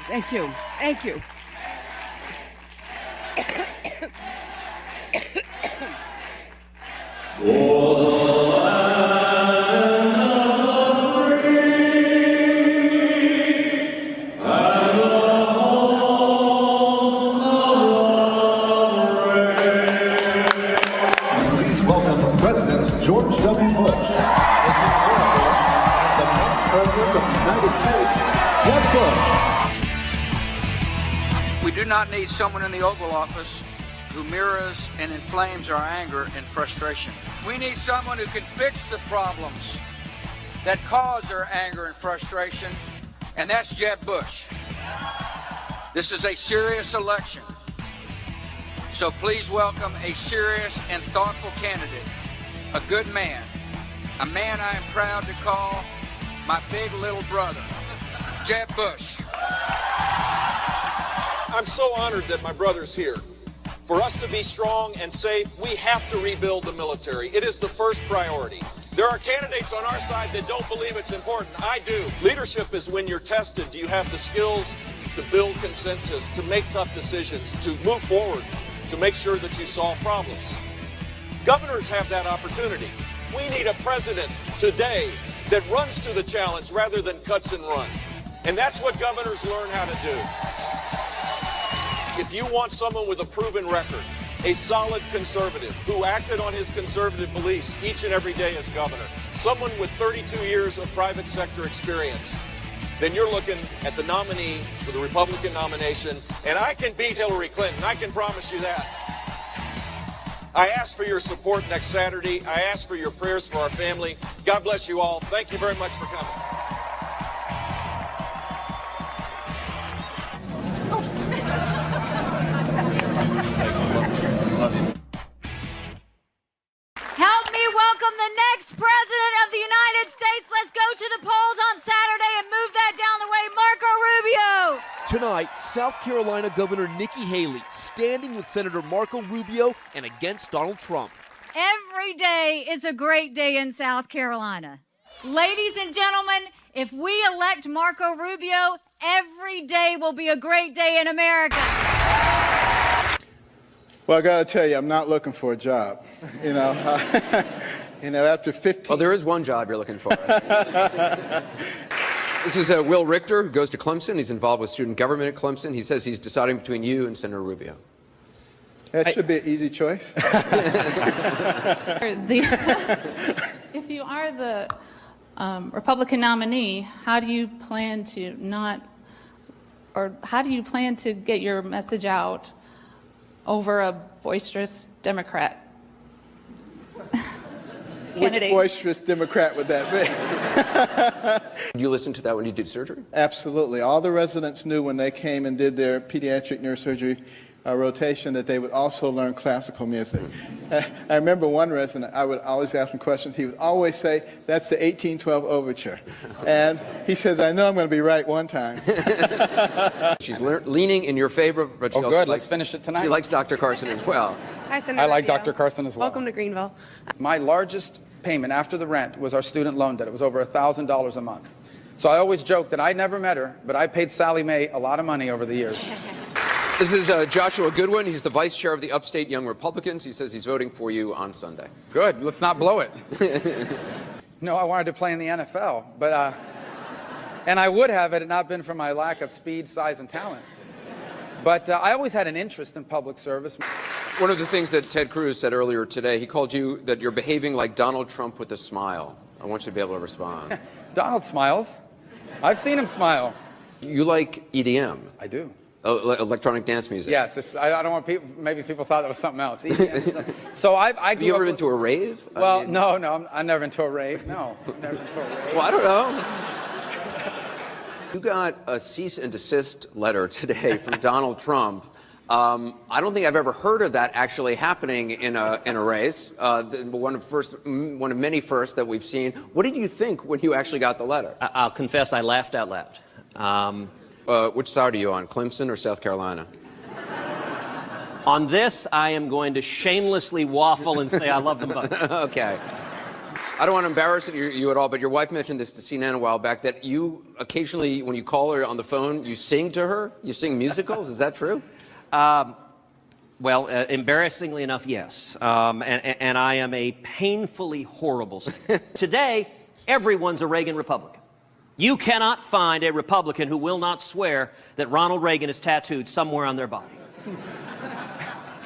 thank you. Thank you. Please welcome President George W. Bush, Mrs. Laura Bush, and the next President of the United States, Jeb Bush. We do not need someone in the Oval Office who mirrors and inflames our anger and frustration. We need someone who can fix the problems that cause our anger and frustration, and that's Jeb Bush. This is a serious election, so please welcome a serious and thoughtful candidate, a good man, a man I am proud to call my big little brother, Jeb Bush. I'm so honored that my brother's here. For us to be strong and safe, we have to rebuild the military. It is the first priority. There are candidates on our side that don't believe it's important. I do. Leadership is when you're tested. Do you have the skills to build consensus, to make tough decisions, to move forward, to make sure that you solve problems? Governors have that opportunity. We need a president today that runs to the challenge rather than cuts and run. And that's what governors learn how to do. If you want someone with a proven record, a solid conservative who acted on his conservative beliefs each and every day as governor, someone with 32 years of private sector experience, then you're looking at the nominee for the Republican nomination, and I can beat Hillary Clinton. I can promise you that. I ask for your support next Saturday. I ask for your prayers for our family. God bless you all. Thank you very much for coming. Help me welcome the next President of the United States. Let's go to the polls on Saturday and move that down the way. Marco Rubio. Tonight, South Carolina Governor Nikki Haley standing with Senator Marco Rubio and against Donald Trump. Every day is a great day in South Carolina. Ladies and gentlemen, if we elect Marco Rubio, every day will be a great day in America. Well, I got to tell you, I'm not looking for a job. You know, after 15. Well, there is one job you're looking for. This is Will Richter, who goes to Clemson. He's involved with student government at Clemson. He says he's deciding between you and Senator Rubio. That should be an easy choice. If you are the Republican nominee, how do you plan to get your message out over a boisterous Democrat candidate? Which boisterous Democrat would that be? Did you listen to that when you did surgery? Absolutely. All the residents knew when they came and did their pediatric neurosurgery rotation that they would also learn classical music. I remember one resident, I would always ask him questions. He would always say, "That's the 1812 Overture." And he says, "I know I'm going to be right one time." She's leaning in your favor, but she also good. likes, Let's finish it tonight. She likes Dr. Carson as well. Hi, Senator I like Rubio. Dr. Carson as well. Welcome to Greenville. My largest payment after the rent was our student loan debt. It was over $1,000 a month. So I always joke that I never met her, but I paid Sally Mae a lot of money over the years. This is Joshua Goodwin. He's the vice chair of the Upstate Young Republicans. He says he's voting for you on Sunday. Good. Let's not blow it. No, I wanted to play in the NFL, but and I would have had it not been for my lack of speed, size, and talent. But I always had an interest in public service. One of the things that Ted Cruz said earlier today, he called you that you're behaving like Donald Trump with a smile. I want you to be able to respond. Donald smiles. I've seen him smile. You like EDM? I do. Electronic dance music. Yes, I don't want people. Maybe people thought that was something else. So I Have you ever been to a rave? Well, no, I've never been to a rave. No, never been to a rave. Well, I don't know. You got a cease and desist letter today from Donald Trump. I don't think I've ever heard of that actually happening in a race. One of many firsts that we've seen. What did you think when you actually got the letter? I'll confess, I laughed out loud. Which side are you on, Clemson or South Carolina? On this, I am going to shamelessly waffle and say I love them both. Okay. I don't want to embarrass you at all, but your wife mentioned this to CNN a while back, that you occasionally, when you call her on the phone, you sing to her? You sing musicals? Is that true? Well, embarrassingly enough, yes. And I am a painfully horrible sinner. Today, everyone's a Reagan Republican. You cannot find a Republican who will not swear that Ronald Reagan is tattooed somewhere on their body.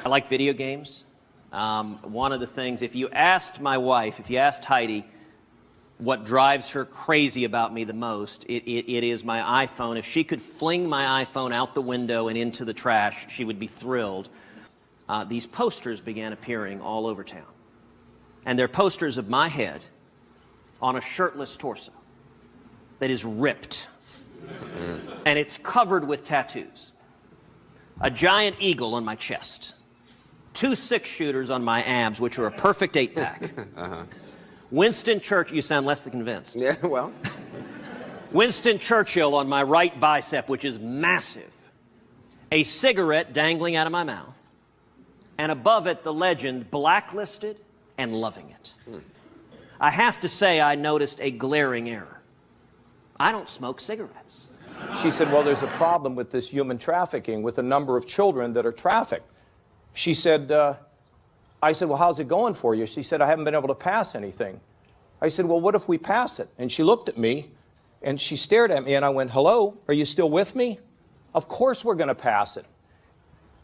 I like video games. One of the things, if you asked my wife, if you asked Heidi what drives her crazy about me the most, it is my iPhone. If she could fling my iPhone out the window and into the trash, she would be thrilled. These posters began appearing all over town. And they're posters of my head on a shirtless torso that is ripped. And it's covered with tattoos. A giant eagle on my chest. 2 6-shooters on my abs, which are a perfect 8-pack. Winston Churchill, you sound less than convinced. Yeah, well. Winston Churchill on my right bicep, which is massive. A cigarette dangling out of my mouth. And above it, the legend, blacklisted and loving it. I have to say I noticed a glaring error. I don't smoke cigarettes. She said, well, there's a problem with this human trafficking with a number of children that are trafficked. She said, I said, well, how's it going for you? She said, I haven't been able to pass anything. I said, well, what if we pass it? And she looked at me, and she stared at me, and I went, hello, are you still with me? Of course we're going to pass it.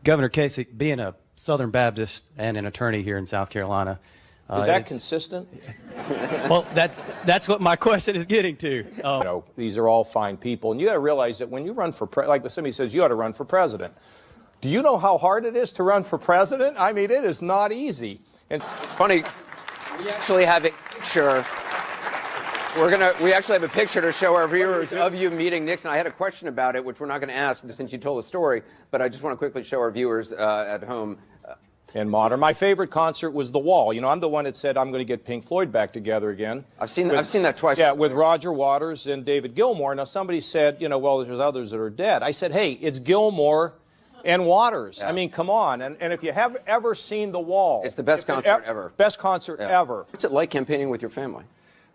Governor Kasich, being a Southern Baptist and an attorney here in South Carolina. Is that consistent? Well, that's what my question is getting to. You know, these are all fine people, and you got to realize that when you run for like somebody says, you ought to run for president. Do you know how hard it is to run for president? I mean, it is not easy. And funny, we actually have a picture. We actually have a picture to show our viewers of you meeting Nixon. I had a question about it, which we're not going to ask since you told the story, but I just want to quickly show our viewers at home. In modern, my favorite concert was The Wall. You know, I'm the one that said I'm going to get Pink Floyd back together again. I've seen that twice. Yeah, with Roger Waters and David Gilmour. Now somebody said, you know, well, there's others that are dead. I said, hey, it's Gilmour and Waters. Yeah. I mean, come on. And if you have ever seen The Wall, it's the best concert ever. Best concert ever. What's it like campaigning with your family?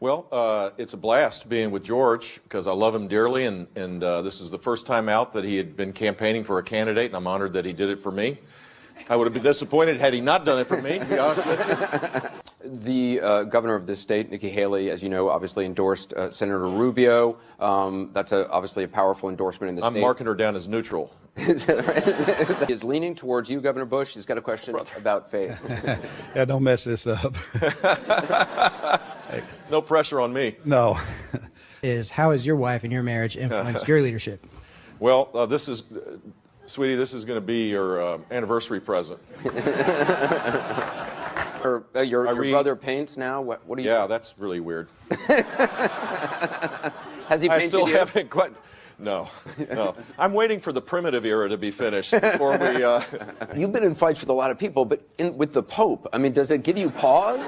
Well, it's a blast being with George because I love him dearly, and this is the first time out that he had been campaigning for a candidate, and I'm honored that he did it for me. I would have been disappointed had he not done it for me, to be honest with you. The governor of this state, Nikki Haley, as you know, obviously endorsed Senator Rubio. That's obviously a powerful endorsement in the state. I'm marking her down as neutral. He is leaning towards you, Governor Bush. He's got a question about faith. Yeah, don't mess this up. No pressure on me. No. How has your wife and your marriage influenced your leadership? Well, this is... Sweetie, this is going to be your anniversary present. Your brother paints now? What do you... Yeah, that's really weird. Has he painted I still you? haven't quite... No. I'm waiting for the primitive era to be finished before we... You've been in fights with a lot of people, but with the Pope, I mean, does it give you pause?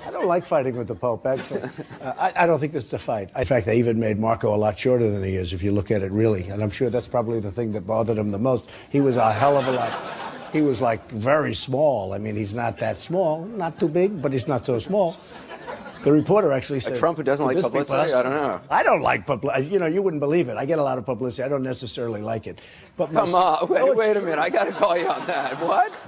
I don't like fighting with the Pope, actually. I don't think this is a fight. In fact, they even made Marco a lot shorter than he is, if you look at it really. And I'm sure that's probably the thing that bothered him the most. He was a hell of a lot. He was like very small. I mean, he's not that small. Not too big, but he's not so small. The reporter actually said... Trump who doesn't like publicity? I don't know. I don't like publicity. You know, you wouldn't believe it. I get a lot of publicity. I don't necessarily like it. But Come on. Wait a minute. I got to call you on that. What?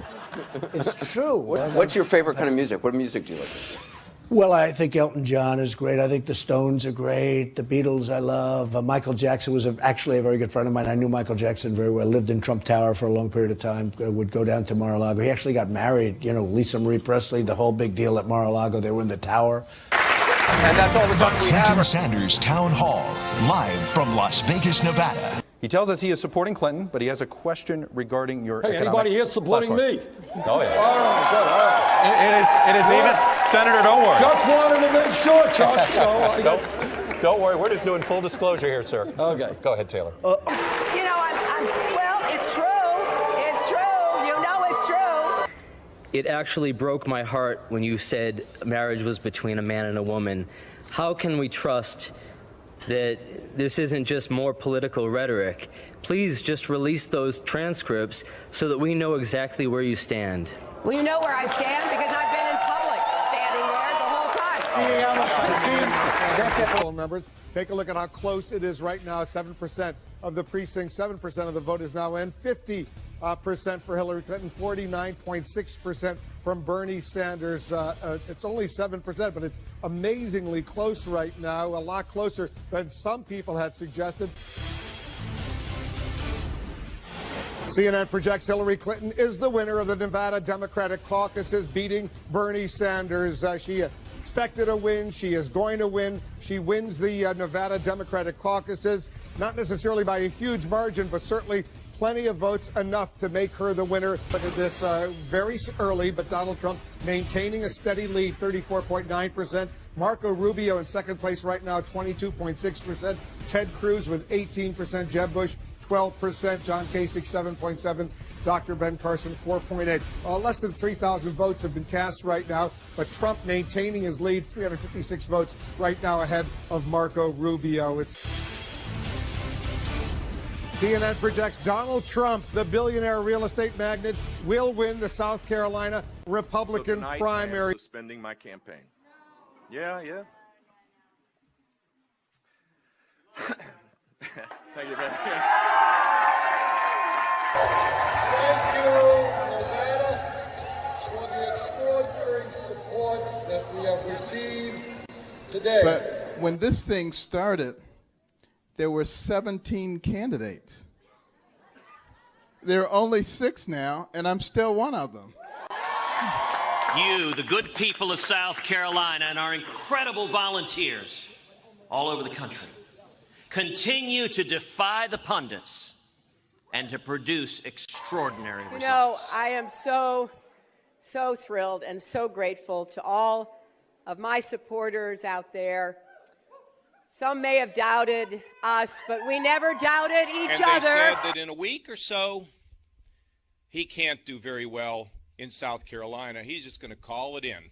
It's true. What's your favorite kind of music? What music do you listen to? Well, I think Elton John is great. I think the Stones are great. The Beatles I love. Michael Jackson was actually a very good friend of mine. I knew Michael Jackson very well. Lived in Trump Tower for a long period of time. Would go down to Mar-a-Lago. He actually got married. You know, Lisa Marie Presley, the whole big deal at Mar-a-Lago. They were in the tower. And that's all the time we have. Clinton Sanders Town Hall, live from Las Vegas, Nevada. He tells us he is supporting Clinton, but he has a question regarding your anybody here supporting me? Oh, yeah. All right, good. All right. It is even... Senator, don't worry. Just wanted to make sure, Chuck. You know, don't worry. We're just doing full disclosure here, sir. Okay. Go ahead, Taylor. Well, it's true. It's true. You know it's true. It actually broke my heart when you said marriage was between a man and a woman. How can we trust that this isn't just more political rhetoric? Please just release those transcripts so that we know exactly where you stand. Well, you know where I stand because I've been in public standing there the whole time. Members, take a look at how close it is right now. 7% of the precinct, 7% of the vote is now in. 50% for Hillary Clinton, 49.6% from Bernie Sanders. It's only 7%, but it's amazingly close right now, a lot closer than some people had suggested. CNN projects Hillary Clinton is the winner of the Nevada Democratic caucuses, beating Bernie Sanders. She expected a win. She is going to win. She wins the Nevada Democratic caucuses, not necessarily by a huge margin, but certainly plenty of votes, enough to make her the winner. Look at this very early, but Donald Trump maintaining a steady lead, 34.9%. Marco Rubio in second place right now, 22.6%. Ted Cruz with 18%. Jeb Bush, 12%. John Kasich, 7.7%. Dr. Ben Carson, 4.8%. Less than 3,000 votes have been cast right now, but Trump maintaining his lead, 356 votes right now ahead of Marco Rubio. CNN projects Donald Trump, the billionaire real estate magnate, will win the South Carolina Republican primary. Suspending my campaign. Yeah. Thank you, Ben. Thank you, Nevada, for the extraordinary support that we have received today. But when this thing started, there were 17 candidates. There are only 6 now, and I'm still one of them. You, the good people of South Carolina, and our incredible volunteers all over the country, continue to defy the pundits and to produce extraordinary results. You know, I am so thrilled and so grateful to all of my supporters out there. Some may have doubted us, but we never doubted each other. And they said that in a week or so, he can't do very well in South Carolina. He's just going to call it in.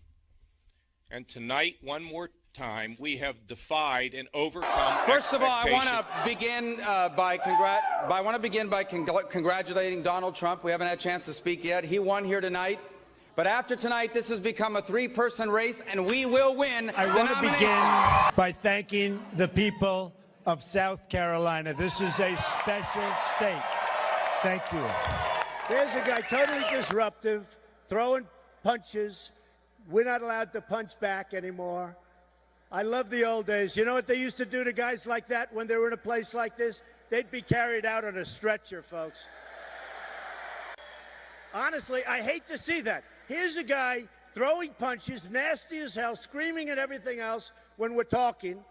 And tonight, one more time, we have defied and overcome First of all, I want expectation. to begin by congratulating Donald Trump. We haven't had a chance to speak yet. He won here tonight. But after tonight, this has become a 3-person race, and we will win. I want to begin by thanking the people of South Carolina. This is a special state. Thank you. There's a guy totally disruptive, throwing punches. We're not allowed to punch back anymore. I love the old days. You know what they used to do to guys like that when they were in a place like this? They'd be carried out on a stretcher, folks. Honestly, I hate to see that. Here's a guy throwing punches, nasty as hell, screaming and everything else when we're talking.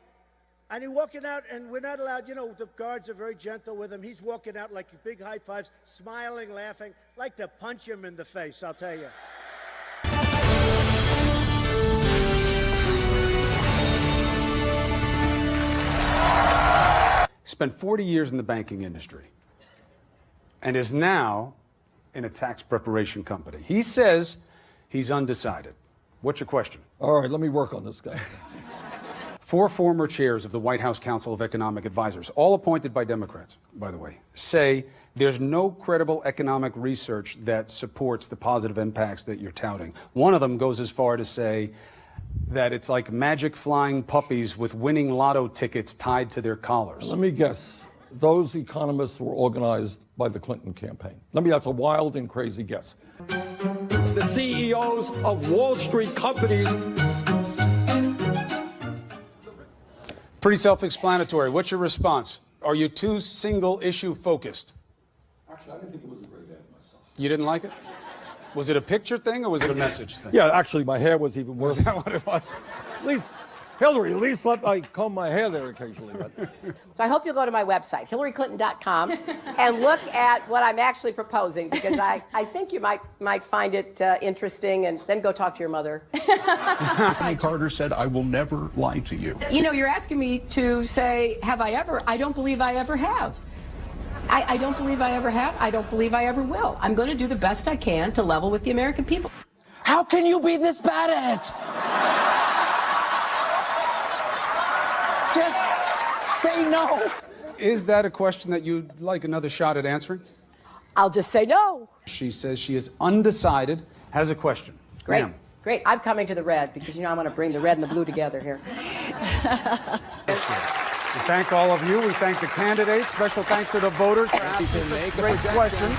And he's walking out, and we're not allowed, you know, the guards are very gentle with him. He's walking out like big high fives, smiling, laughing. Like to punch him in the face, I'll tell you. Spent 40 years in the banking industry and is now in a tax preparation company. He says he's undecided. What's your question? All right, let me work on this guy. 4 former chairs of the White House Council of Economic Advisors, all appointed by Democrats, by the way, say there's no credible economic research that supports the positive impacts that you're touting. One of them goes as far to say that it's like magic flying puppies with winning lotto tickets tied to their collars. Let me guess. Those economists were organized by the Clinton campaign. That's a wild and crazy guess. The CEOs of Wall Street companies. Pretty self-explanatory. What's your response? Are you too single-issue focused? Actually, I didn't think it was a great ad myself. You didn't like it? Was it a picture thing or was it a message thing? Yeah, actually, my hair was even worse. Is that what it was? At least, Hillary, at least let I comb my hair there occasionally. So I hope you'll go to my website, HillaryClinton.com, and look at what I'm actually proposing, because I think you might find it interesting, and then go talk to your mother. Jimmy Carter said, "I will never lie to you." You know, you're asking me to say, have I ever? I don't believe I ever have. I don't believe I ever have. I don't believe I ever will. I'm going to do the best I can to level with the American people. How can you be this bad at it? Just say no. Is that a question that you'd like another shot at answering? I'll just say no. She says she is undecided, has a question. Great. Ma'am. Great. I'm coming to the red because, you know, I'm going to bring the red and the blue together here. We thank all of you. We thank the candidates. Special thanks to the voters for asking some great questions.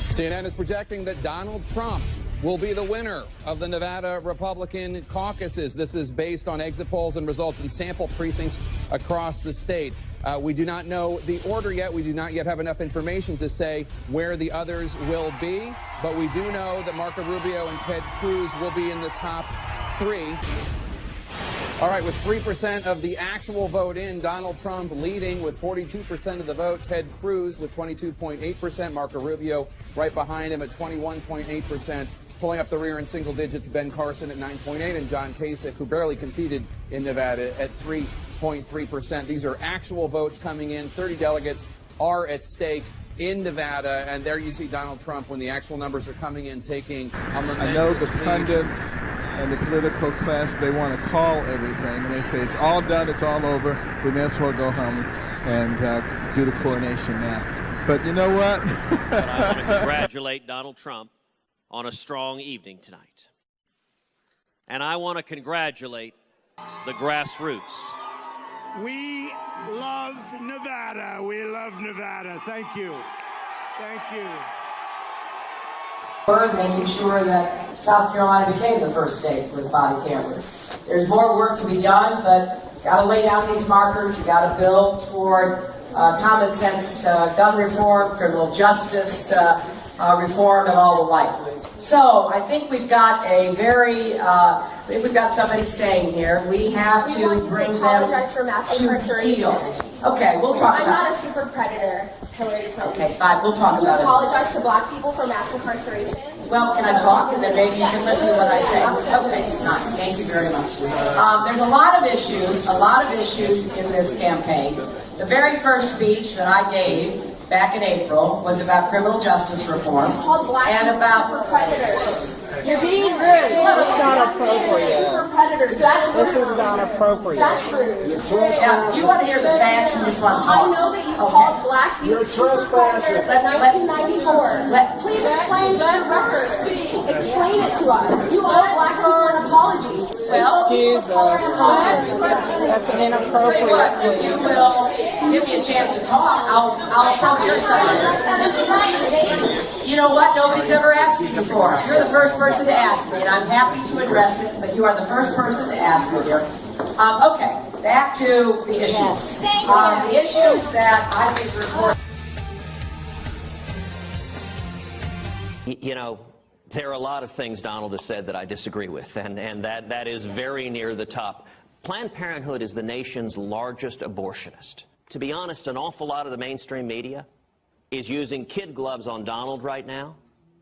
CNN is projecting that Donald Trump will be the winner of the Nevada Republican caucuses. This is based on exit polls and results in sample precincts across the state. We do not know the order yet. We do not yet have enough information to say where the others will be. But we do know that Marco Rubio and Ted Cruz will be in the top 3. All right, with 3% of the actual vote in, Donald Trump leading with 42% of the vote, Ted Cruz with 22.8%, Marco Rubio right behind him at 21.8%, pulling up the rear in single digits, Ben Carson at 9.8%, and John Kasich, who barely competed in Nevada, at 3.3%. These are actual votes coming in. 30 delegates are at stake in Nevada, and there you see Donald Trump when the actual numbers are coming in, taking a momentous I know the lead. pundits and the political class, they want to call everything, and they say it's all done, it's all over, we may as well go home and do the coronation now. But you know what? But I want to congratulate Donald Trump on a strong evening tonight. And I want to congratulate the grassroots. We love Nevada. We love Nevada. Thank you. Thank you. We're making sure that South Carolina became the first state with body cameras. There's more work to be done, but got to lay down these markers. You got to build toward common sense gun reform, criminal justice reform, and all the like. So I think we've got a very, we've got somebody saying here, we have to bring them apologize for mass incarceration. heel. Okay, we'll talk I'm about not a super predator, Hillary Clinton. Okay, fine, we'll talk about it. You apologize to black people for mass incarceration? Well, can I talk, and then maybe you can listen to what I say? Okay, nice. Thank you very much. There's a lot of issues in this campaign. The very first speech that I gave back in April was about criminal justice reform and about predators. You're being rude. That's not appropriate. For predators. This is not appropriate. That's rude. Yeah, you want to hear the facts, you just want to talk. I know that you called black youth predators in 1994. Please explain your record. Explain it to us. You owe black people an apology. Well, that's an inappropriate. If you will give me a chance to talk, I'll approach your side. You know what? Nobody's ever asked me before. You're the first person to ask me, and I'm happy to address it, but you are the first person to ask me here. Okay, back to the issues. The issues that I think are important. You know, there are a lot of things Donald has said that I disagree with, and that is very near the top. Planned Parenthood is the nation's largest abortionist. To be honest, an awful lot of the mainstream media is using kid gloves on Donald right now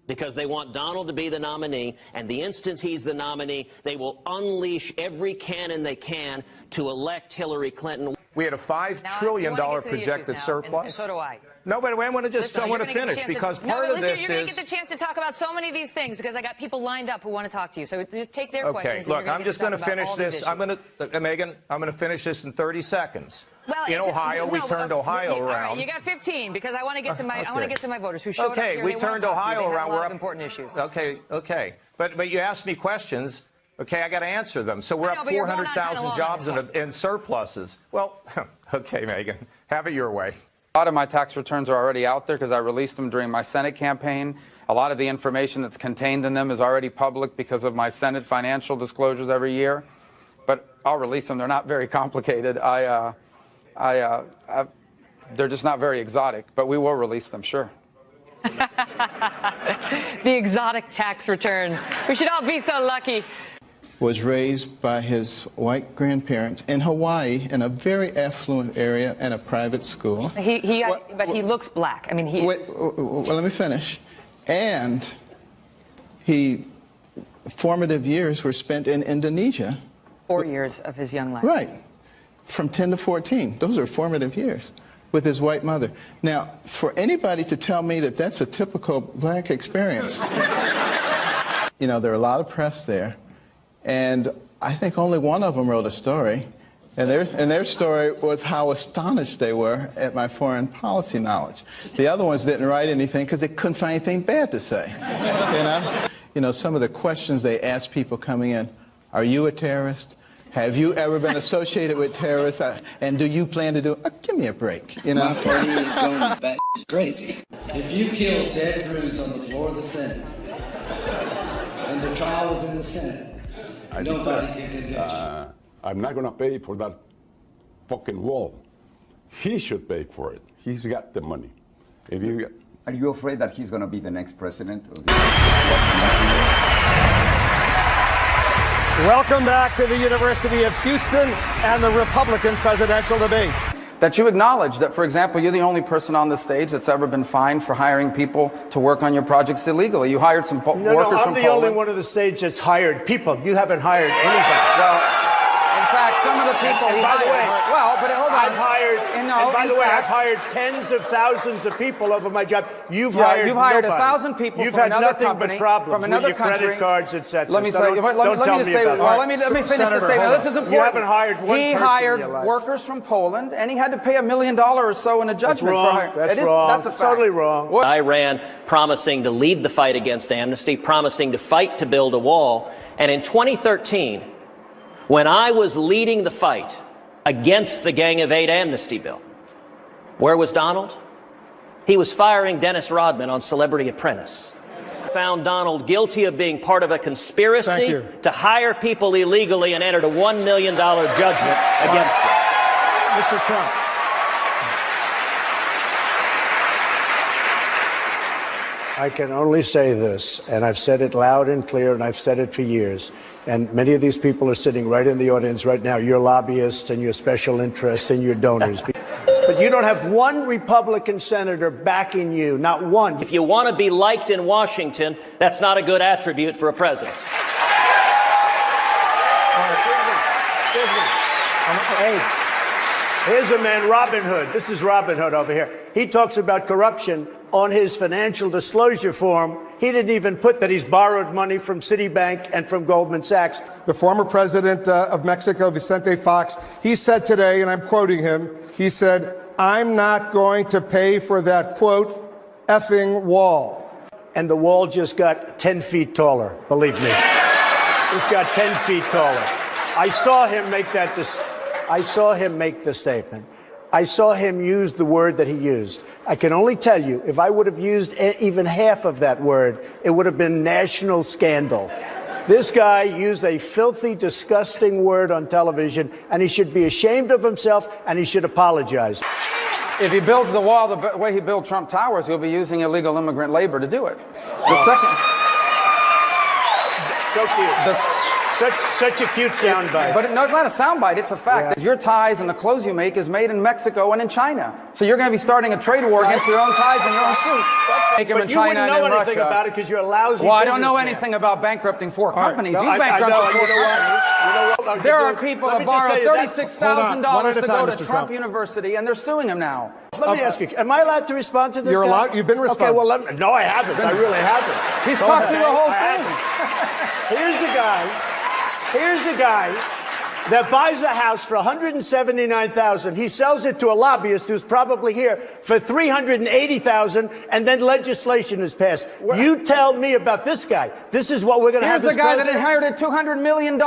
because they want Donald to be the nominee, and the instant he's the nominee, they will unleash every cannon they can to elect Hillary Clinton. We had a $5 trillion projected surplus. And so do I. No, but I want to finish because part of this you're going to get the chance to talk about so many of these things because I got people lined up who want to talk to you. So just take their questions. Okay, look, I'm just going to finish this. Megan, I'm going to finish this in 30 seconds. Well, in Ohio, we turned Ohio around. All right, you got 15 because I want to get to my I want to get to my voters who showed up here. We turned Ohio around. We're up important issues. Okay. But you asked me questions. Okay, I got to answer them. So we're up 400,000 jobs in surpluses. Well, okay, Megan, have it your way. A lot of my tax returns are already out there because I released them during my Senate campaign. A lot of the information that's contained in them is already public because of my Senate financial disclosures every year. But I'll release them. They're not very complicated. They're just not very exotic, but we will release them, sure. The exotic tax return. We should all be so lucky. Was raised by his white grandparents in Hawaii in a very affluent area in a private school. But he looks black. I mean, well, let me finish. And formative years were spent in Indonesia. 4 years of his young life. Right. From 10 to 14. Those are formative years with his white mother. Now, for anybody to tell me that that's a typical black experience, you know, there are a lot of press there. And I think only one of them wrote a story And their story was how astonished they were at my foreign policy knowledge. The other ones didn't write anything because they couldn't find anything bad to say. You know, some of the questions they asked people coming in: are you a terrorist? Have you ever been associated with terrorists? And do you plan to do it? Give me a break, you know? My party is going bat crazy. If you killed Ted Cruz on the floor of the Senate, and the trial was in the Senate, nobody can convict you. I'm not going to pay for that fucking wall. He should pay for it. He's got the money. If he's got... Are you afraid that he's going to be the next president? Welcome back to the University of Houston and the Republican presidential debate. That you acknowledge that, for example, you're the only person on the stage that's ever been fined for hiring people to work on your projects illegally. You hired some workers from Poland. I'm the only one on the stage that's hired people. You haven't hired anybody. Well, in fact, some of the people and by the way, well, but hold on. I've hired, and by the way, I've hired tens of thousands of people over my job. You've hired 1,000 people You've from had another nothing company, but problems from another with your country. credit cards, etc. Let me say, let me finish the statement. This is important. You haven't hired one person. He hired workers from Poland, and he had to pay $1 million or so in a judgment. That's wrong. That's a fact. Totally wrong. Iran promising to lead the fight against amnesty, promising to fight to build a wall. And in 2013, when I was leading the fight against the Gang of Eight amnesty bill, where was Donald? He was firing Dennis Rodman on Celebrity Apprentice. Found Donald guilty of being part of a conspiracy to hire people illegally and entered a $1 million judgment against him. Mr. Trump. I can only say this, and I've said it loud and clear, and I've said it for years. And many of these people are sitting right in the audience right now, your lobbyists and your special interests and your donors. But you don't have one Republican senator backing you, not one. If you want to be liked in Washington, that's not a good attribute for a president. Hey, here's a man, Robin Hood. This is Robin Hood over here. He talks about corruption on his financial disclosure form. He didn't even put that he's borrowed money from Citibank and from Goldman Sachs. The former president of Mexico, Vicente Fox, he said today, and I'm quoting him, he said, "I'm not going to pay for that, quote, effing wall." And the wall just got 10 feet taller, believe me. It's got 10 feet taller. I saw him make the statement. I saw him use the word that he used. I can only tell you, if I would have used even half of that word, it would have been national scandal. This guy used a filthy, disgusting word on television, and he should be ashamed of himself, and he should apologize. If he builds the wall the way he built Trump Towers, he'll be using illegal immigrant labor to do it. The second... So cute. Such a cute soundbite. But no, it's not a soundbite. It's a fact. Yeah. Your ties and the clothes you make is made in Mexico and in China. So you're going to be starting a trade war against your own ties and your own suits. Make them in China and in Russia. But you wouldn't know anything about it because you're a lousy Well, I don't know anything about bankrupting four companies. You bankrupted four companies. There are people that borrowed $36,000 to go to Trump University, and they're suing him now. Let me ask you, am I allowed to respond to this? You're allowed. You've been responding. Okay, well, no, I haven't. I really haven't. He's talked through the whole thing. Here's the guy that buys a house for $179,000. He sells it to a lobbyist who's probably here for $380,000, and then legislation is passed. You tell me about this guy. This is what we're going to have. Here's the guy that inherited $200 million.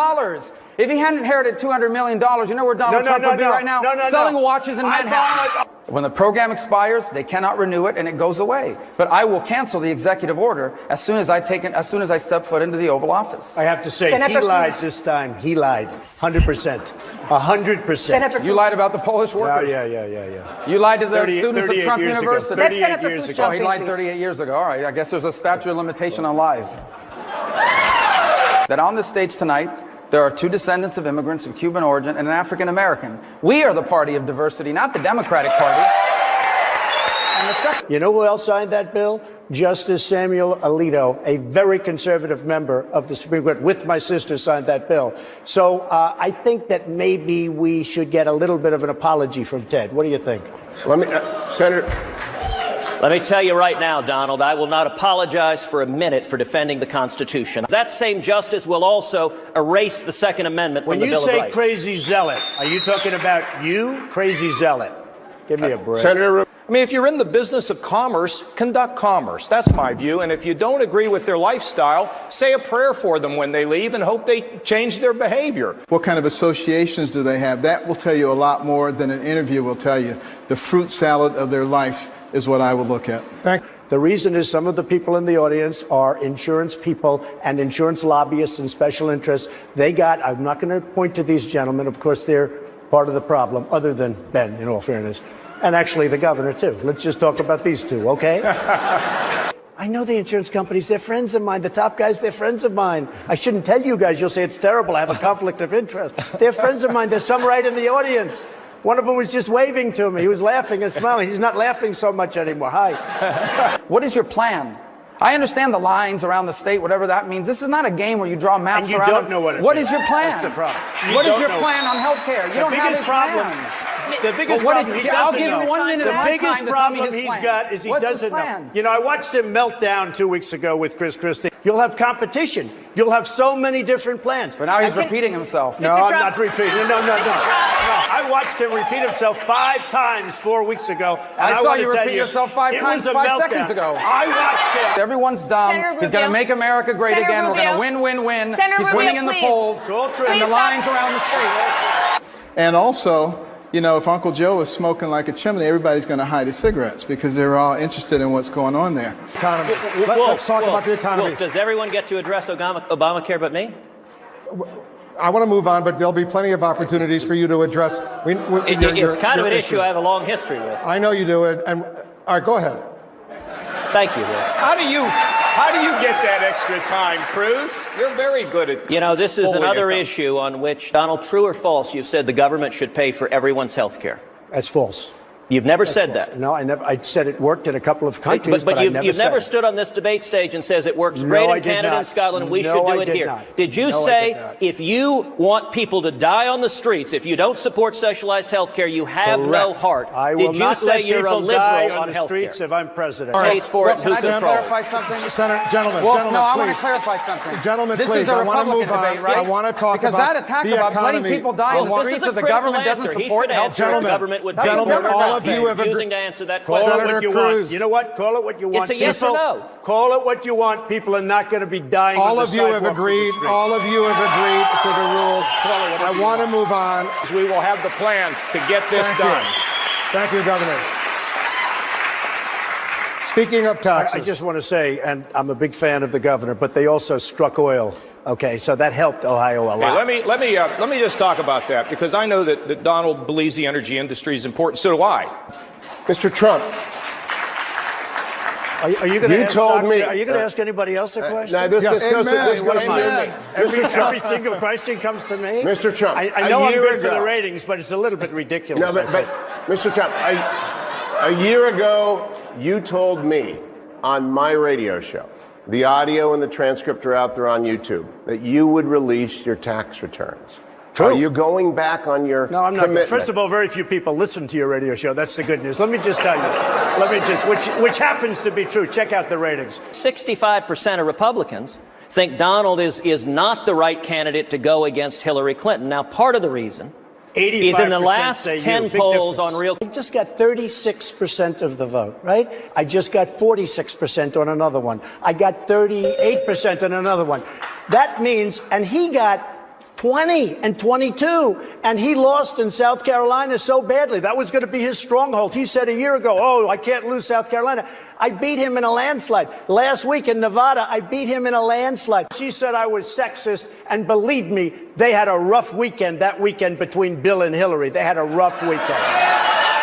If he hadn't inherited $200 million, you know where Donald Trump would be right now? Selling watches in Manhattan. When the program expires, they cannot renew it, and it goes away. But I will cancel the executive order as soon as I step foot into the Oval Office. I have to say, he lied this time. He lied. 100%. 100%. You lied about the Polish workers. Yeah. You lied to the students of Trump University. 38 years ago. Oh, he lied 38 years ago. All right, I guess there's a statute of limitation on lies. That on the stage tonight, there are two descendants of immigrants of Cuban origin and an African American. We are the party of diversity, not the Democratic Party. You know who else signed that bill? Justice Samuel Alito, a very conservative member of the Supreme Court, with my sister, signed that bill. So I think that maybe we should get a little bit of an apology from Ted. What do you think? Senator. Let me tell you right now, Donald, I will not apologize for a minute for defending the Constitution. That same justice will also erase the Second Amendment from the Bill of Rights. When you say crazy zealot, are you talking about you, crazy zealot? Give me a break. Senator, I mean, if you're in the business of commerce, conduct commerce. That's my view. And if you don't agree with their lifestyle, say a prayer for them when they leave and hope they change their behavior. What kind of associations do they have? That will tell you a lot more than an interview will tell you. The fruit salad of their life is what I will look at. The reason is some of the people in the audience are insurance people and insurance lobbyists and special interests. I'm not going to point to these gentlemen. Of course, they're part of the problem, other than Ben, in all fairness. And actually the governor, too. Let's just talk about these two, okay? I know the insurance companies. They're friends of mine. The top guys, they're friends of mine. I shouldn't tell you guys. You'll say it's terrible. I have a conflict of interest. They're friends of mine. There's some right in the audience. One of them was just waving to me. He was laughing and smiling. He's not laughing so much anymore. Hi. What is your plan? I understand the lines around the state, whatever that means. This is not a game where you draw maps And you around. don't know what it What means. is your plan? That's the problem. What You is your don't know. plan on health care? You don't have a plan. The biggest Well, what is problem it? he I'll doesn't give know. him 1 minute of The my biggest time to tell me problem his he's plan. got is he What's his doesn't know. plan? You know, I watched him melt down 2 weeks ago with Chris Christie. You'll have competition. You'll have so many different plans. But now he's repeating himself. No, I'm not repeating. No. I watched him repeat himself 5 times 4 weeks ago. And I saw want to you tell repeat yourself 5 it times was a 5 meltdown. seconds ago. I watched him. Everyone's dumb. Senator He's going to Rubio. make America great Senator again. We're going to Rubio. win. Senator He's Rubio, winning in the please. polls. And the lines around the state. And also, you know, if Uncle Joe is smoking like a chimney, everybody's going to hide his cigarettes because they're all interested in what's going on there. Economy. Let's talk about the economy. Wolf, does everyone get to address Obamacare but me? I want to move on, but there'll be plenty of opportunities for you to address. It's kind of an issue I have a long history with. I know you do it. And all right, go ahead. Thank you, Wolf. How do you get that extra time, Cruz? You're very good at. You know, this is holding another it. issue on which, Donald, true or false, you've said the government should pay for everyone's health care. That's false. You've never said that. No, I never. I said it worked in a couple of countries, But I you've never never said it. stood on this debate stage and says it works No, great I in did Canada not. and Scotland, and we No, should do I it did here. not. Did you No, I say did not. if you want people to die on the streets, if you don't support socialized health care, you have no Correct. heart? I will Did you not say let you're a people liberal die on on the health streets care? if I'm president. Pays for it, who Can I controls? clarify something? Gentlemen, Well, gentlemen, no, I please. want to clarify something. Gentlemen, this please, is a I want to Republican move on. debate, right? I want to talk because about that attack the about letting economy. people die in the This streets is a of the critical government doesn't answer. He support should health answer care. what the government would pay. Gentlemen, all of you have refusing to answer that Call question. it Senator what you Cruz. want. You know what? Call it what you want. It's a yes or no. Call it what you want. People are not going to be dying. All on of the you have sidewalks of the agreed. street. All of you have agreed to the rules. I want to move on. We will have the plan to get this Thank done. you. Thank you, Governor. Speaking of taxes. I just want to say, and I'm a big fan of the governor, but they also struck oil. Okay, so that helped Ohio a lot. Hey, let me just talk about that because I know that Donald believes the energy industry is important. So do I. Mr. Trump, Are you going to ask? told me- Are you going to ask anybody else a question? now this goes to Amen. Every Mr. Trump, single question comes to me. Mr. Trump, I know a I'm year good for the ago- ratings, but it's a little bit ridiculous. No, but Mr. Trump, a year ago, you told me on my radio show, the audio and the transcript are out there on YouTube, that you would release your tax returns. True. Are you going back on your No, I'm not. commitment? First of all, very few people listen to your radio show. That's the good news. Let me just tell you. Which happens to be true. Check out the ratings. 65% of Republicans think Donald is not the right candidate to go against Hillary Clinton. Now, part of the reason is in the 85% last say you. 10 Big polls difference. on Real. I just got 36% of the vote, right? I just got 46% on another one. I got 38% on another one. That means, and he got 20 and 22, and he lost in South Carolina so badly. That was going to be his stronghold. He said a year ago, oh, I can't lose South Carolina. I beat him in a landslide. Last week in Nevada, I beat him in a landslide. She said I was sexist, and believe me, they had a rough weekend that weekend between Bill and Hillary. They had a rough weekend.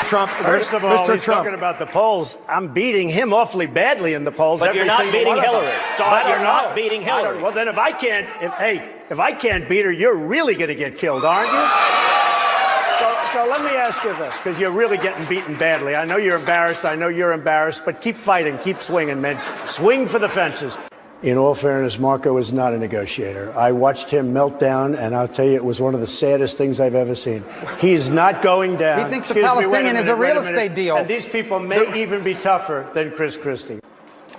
Trump, First of all, Mr. he's Trump. talking about the polls. I'm beating him awfully badly in the polls. But every you're not single beating one of them. Hillary. So But I you're don't not know. beating I don't- Hillary. Well, then if I can't beat her, you're really going to get killed, aren't you? So let me ask you this, because you're really getting beaten badly. I know you're embarrassed. I know you're embarrassed, but keep fighting, keep swinging, man. Swing for the fences. In all fairness, Marco is not a negotiator. I watched him melt down, and I'll tell you, it was one of the saddest things I've ever seen. He is not going down. He thinks the Palestinian is a real estate deal. And these people may even be tougher than Chris Christie.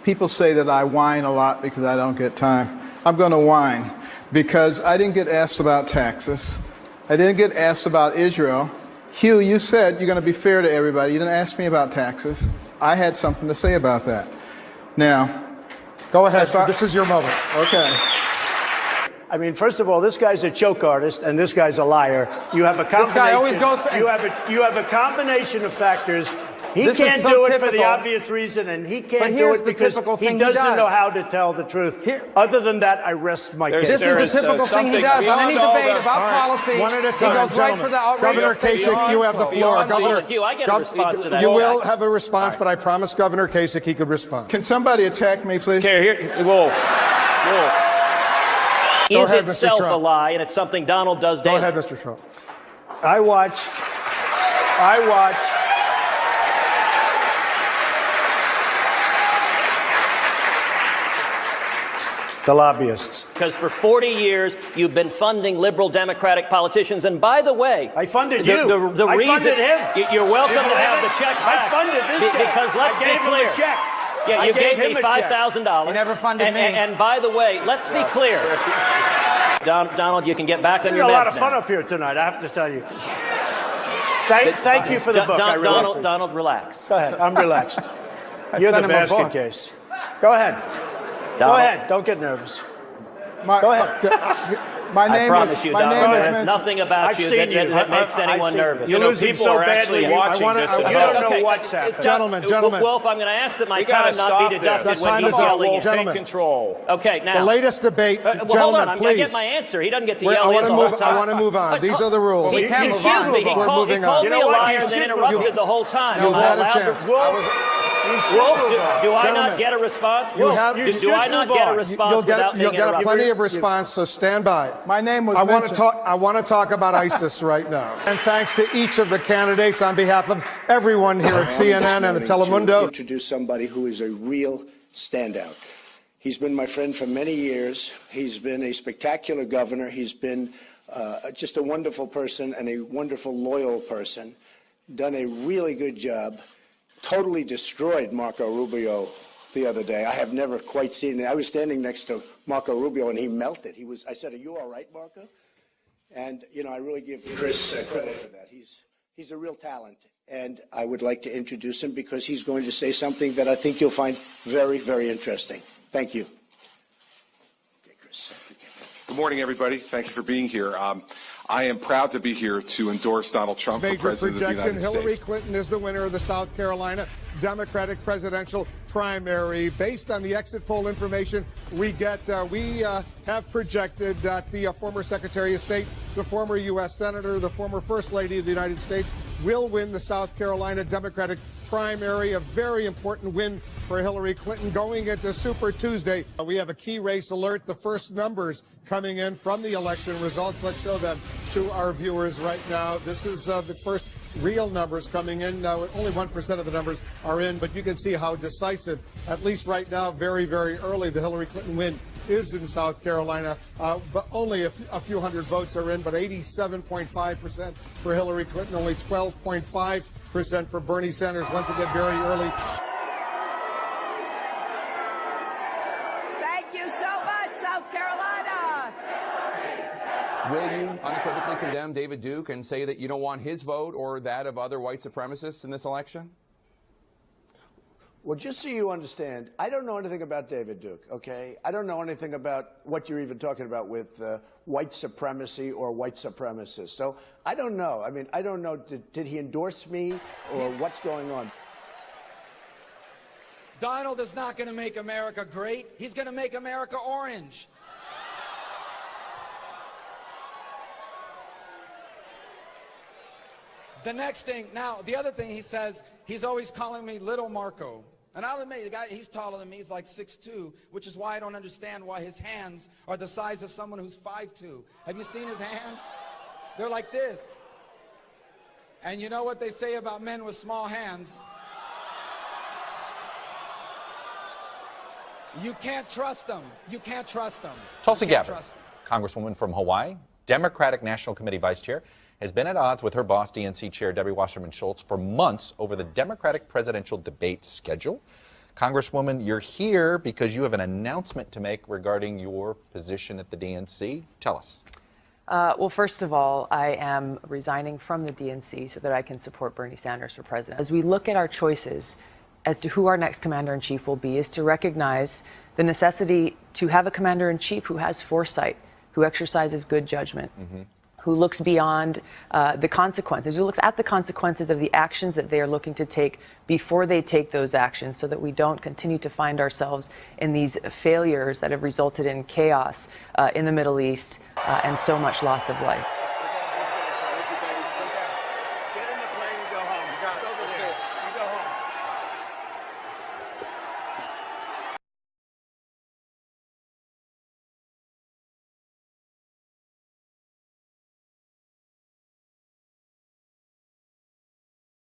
People say that I whine a lot because I don't get time. I'm going to whine because I didn't get asked about taxes. I didn't get asked about Israel. Hugh, you said you're going to be fair to everybody. You didn't ask me about taxes. I had something to say about that. Now, go ahead. This is your moment. Okay. I mean, first of all, this guy's a choke artist, and this guy's a liar. You have a combination. This guy always goes. You have a combination of factors. He This can't is so do it typical. for the obvious reason, and he But can't do here's it the because typical he thing he doesn't does. know how to tell the truth. Other than that, I rest my case. This is the typical thing he does on any debate about policy. One at a He time, goes right for the outrageous Governor Kasich, you have the floor. Governor, Hugh, I get a response to that. You will have a response, but I promised Governor Kasich he could respond. Can somebody attack me, please? Okay, here, Wolf. Go Is ahead, Mr. itself Trump. a lie, and it's something Donald does Go daily. ahead, Mr. Trump. I watched the lobbyists. Because for 40 years, you've been funding liberal Democratic politicians. And by the way, I funded the, you. The I reason funded him. You're welcome You to believe have it? the check back. I funded this guy. Because let's I gave be clear. him a check. Yeah, I you gave gave me him a check. $5,000. You never funded me. And by the way, let's be clear. Donald, you can get back on There's your a lot meds of fun now. up here tonight, I have to tell you. Thank you for the book. I really appreciate it. Donald, relax. Go ahead. I'm relaxed. You're the sent him a basket book. case. Go ahead. Go ahead. Don't get nervous. Go ahead. My I name promise is, you, my Donald, name there is is mentioned. nothing about I've you seen that makes I've anyone seen nervous. You're losing people so are actually badly. watching this at You home. don't know what's happening. Gentlemen. Wolf, I'm going to ask that my We gotta time not stop be deducted this. when Time he's is up, yelling Wolf. at me. Gentlemen. Take control. Okay, now. The latest debate, well, hold gentlemen, on. I'm going to please. get my answer. He doesn't get to I yell want in to the whole move. time. I want to move on. These are the rules. He, excuse me. He We're called moving me on. a liar and then interrupted the whole time. You've Am I had a allowed chance. to- Wolf, do I Gentlemen. not get a response? You have- do I not get a response You'll without get being interrupted? plenty of response, so stand by. My name was I want to mentioned. talk about ISIS right now. And thanks to each of the candidates on behalf of everyone here at CNN and the Telemundo. Introduce somebody who is a real standout. He's been my friend for many years. He's been a spectacular governor. He's been just a wonderful person and a wonderful, loyal person. Done a really good job. Totally destroyed Marco Rubio the other day. I have never quite seen it. I was standing next to Marco Rubio and he melted. I said, "Are you all right, Marco?" And, I really give Chris credit for that. He's a real talent. And I would like to introduce him because he's going to say something that I think you'll find very, very interesting. Thank you. Okay, Chris. Good morning, everybody. Thank you for being here. I am proud to be here to endorse Donald Trump for Major President of the projection, United Hillary States. Clinton is the winner of the South Carolina Democratic presidential primary. Based on the exit poll information we get, we have projected that the former Secretary of State, the former U.S. Senator, the former First Lady of the United States will win the South Carolina Democratic primary, a very important win for Hillary Clinton going into Super Tuesday. We have a key race alert, the first numbers coming in from the election results. Let's show them to our viewers right now. This is the first real numbers coming in. Only 1% of the numbers are in, but you can see how decisive, at least right now, very, very early, the Hillary Clinton win is in South Carolina, but only a few hundred votes are in, but 87.5% for Hillary Clinton, only 12.5% for Bernie Sanders. Once again, very early. Thank you so much, South Carolina. Will you unequivocally condemn David Duke and say that you don't want his vote or that of other white supremacists in this election? Well, just so you understand, I don't know anything about David Duke, okay? I don't know anything about what you're even talking about with white supremacy or white supremacists. So I don't know. I mean, I don't know, did he endorse me or what's going on? Donald is not going to make America great. He's going to make America orange. The next thing, now, the other thing he says, he's always calling me Little Marco. And I'll admit, the guy, he's taller than me. He's like 6'2", which is why I don't understand why his hands are the size of someone who's 5'2". Have you seen his hands? They're like this. And you know what they say about men with small hands? You can't trust them. You can't trust them. Tulsi Gabbard, Congresswoman from Hawaii, Democratic National Committee Vice Chair, has been at odds with her boss, DNC Chair Debbie Wasserman Schultz, for months over the Democratic presidential debate schedule. Congresswoman, you're here because you have an announcement to make regarding your position at the DNC. Tell us. Well, first of all, I am resigning from the DNC so that I can support Bernie Sanders for president. As we look at our choices as to who our next commander-in-chief will be, is to recognize the necessity to have a commander-in-chief who has foresight, who exercises good judgment, who looks beyond the consequences, who looks at the consequences of the actions that they are looking to take before they take those actions, so that we don't continue to find ourselves in these failures that have resulted in chaos in the Middle East and so much loss of life.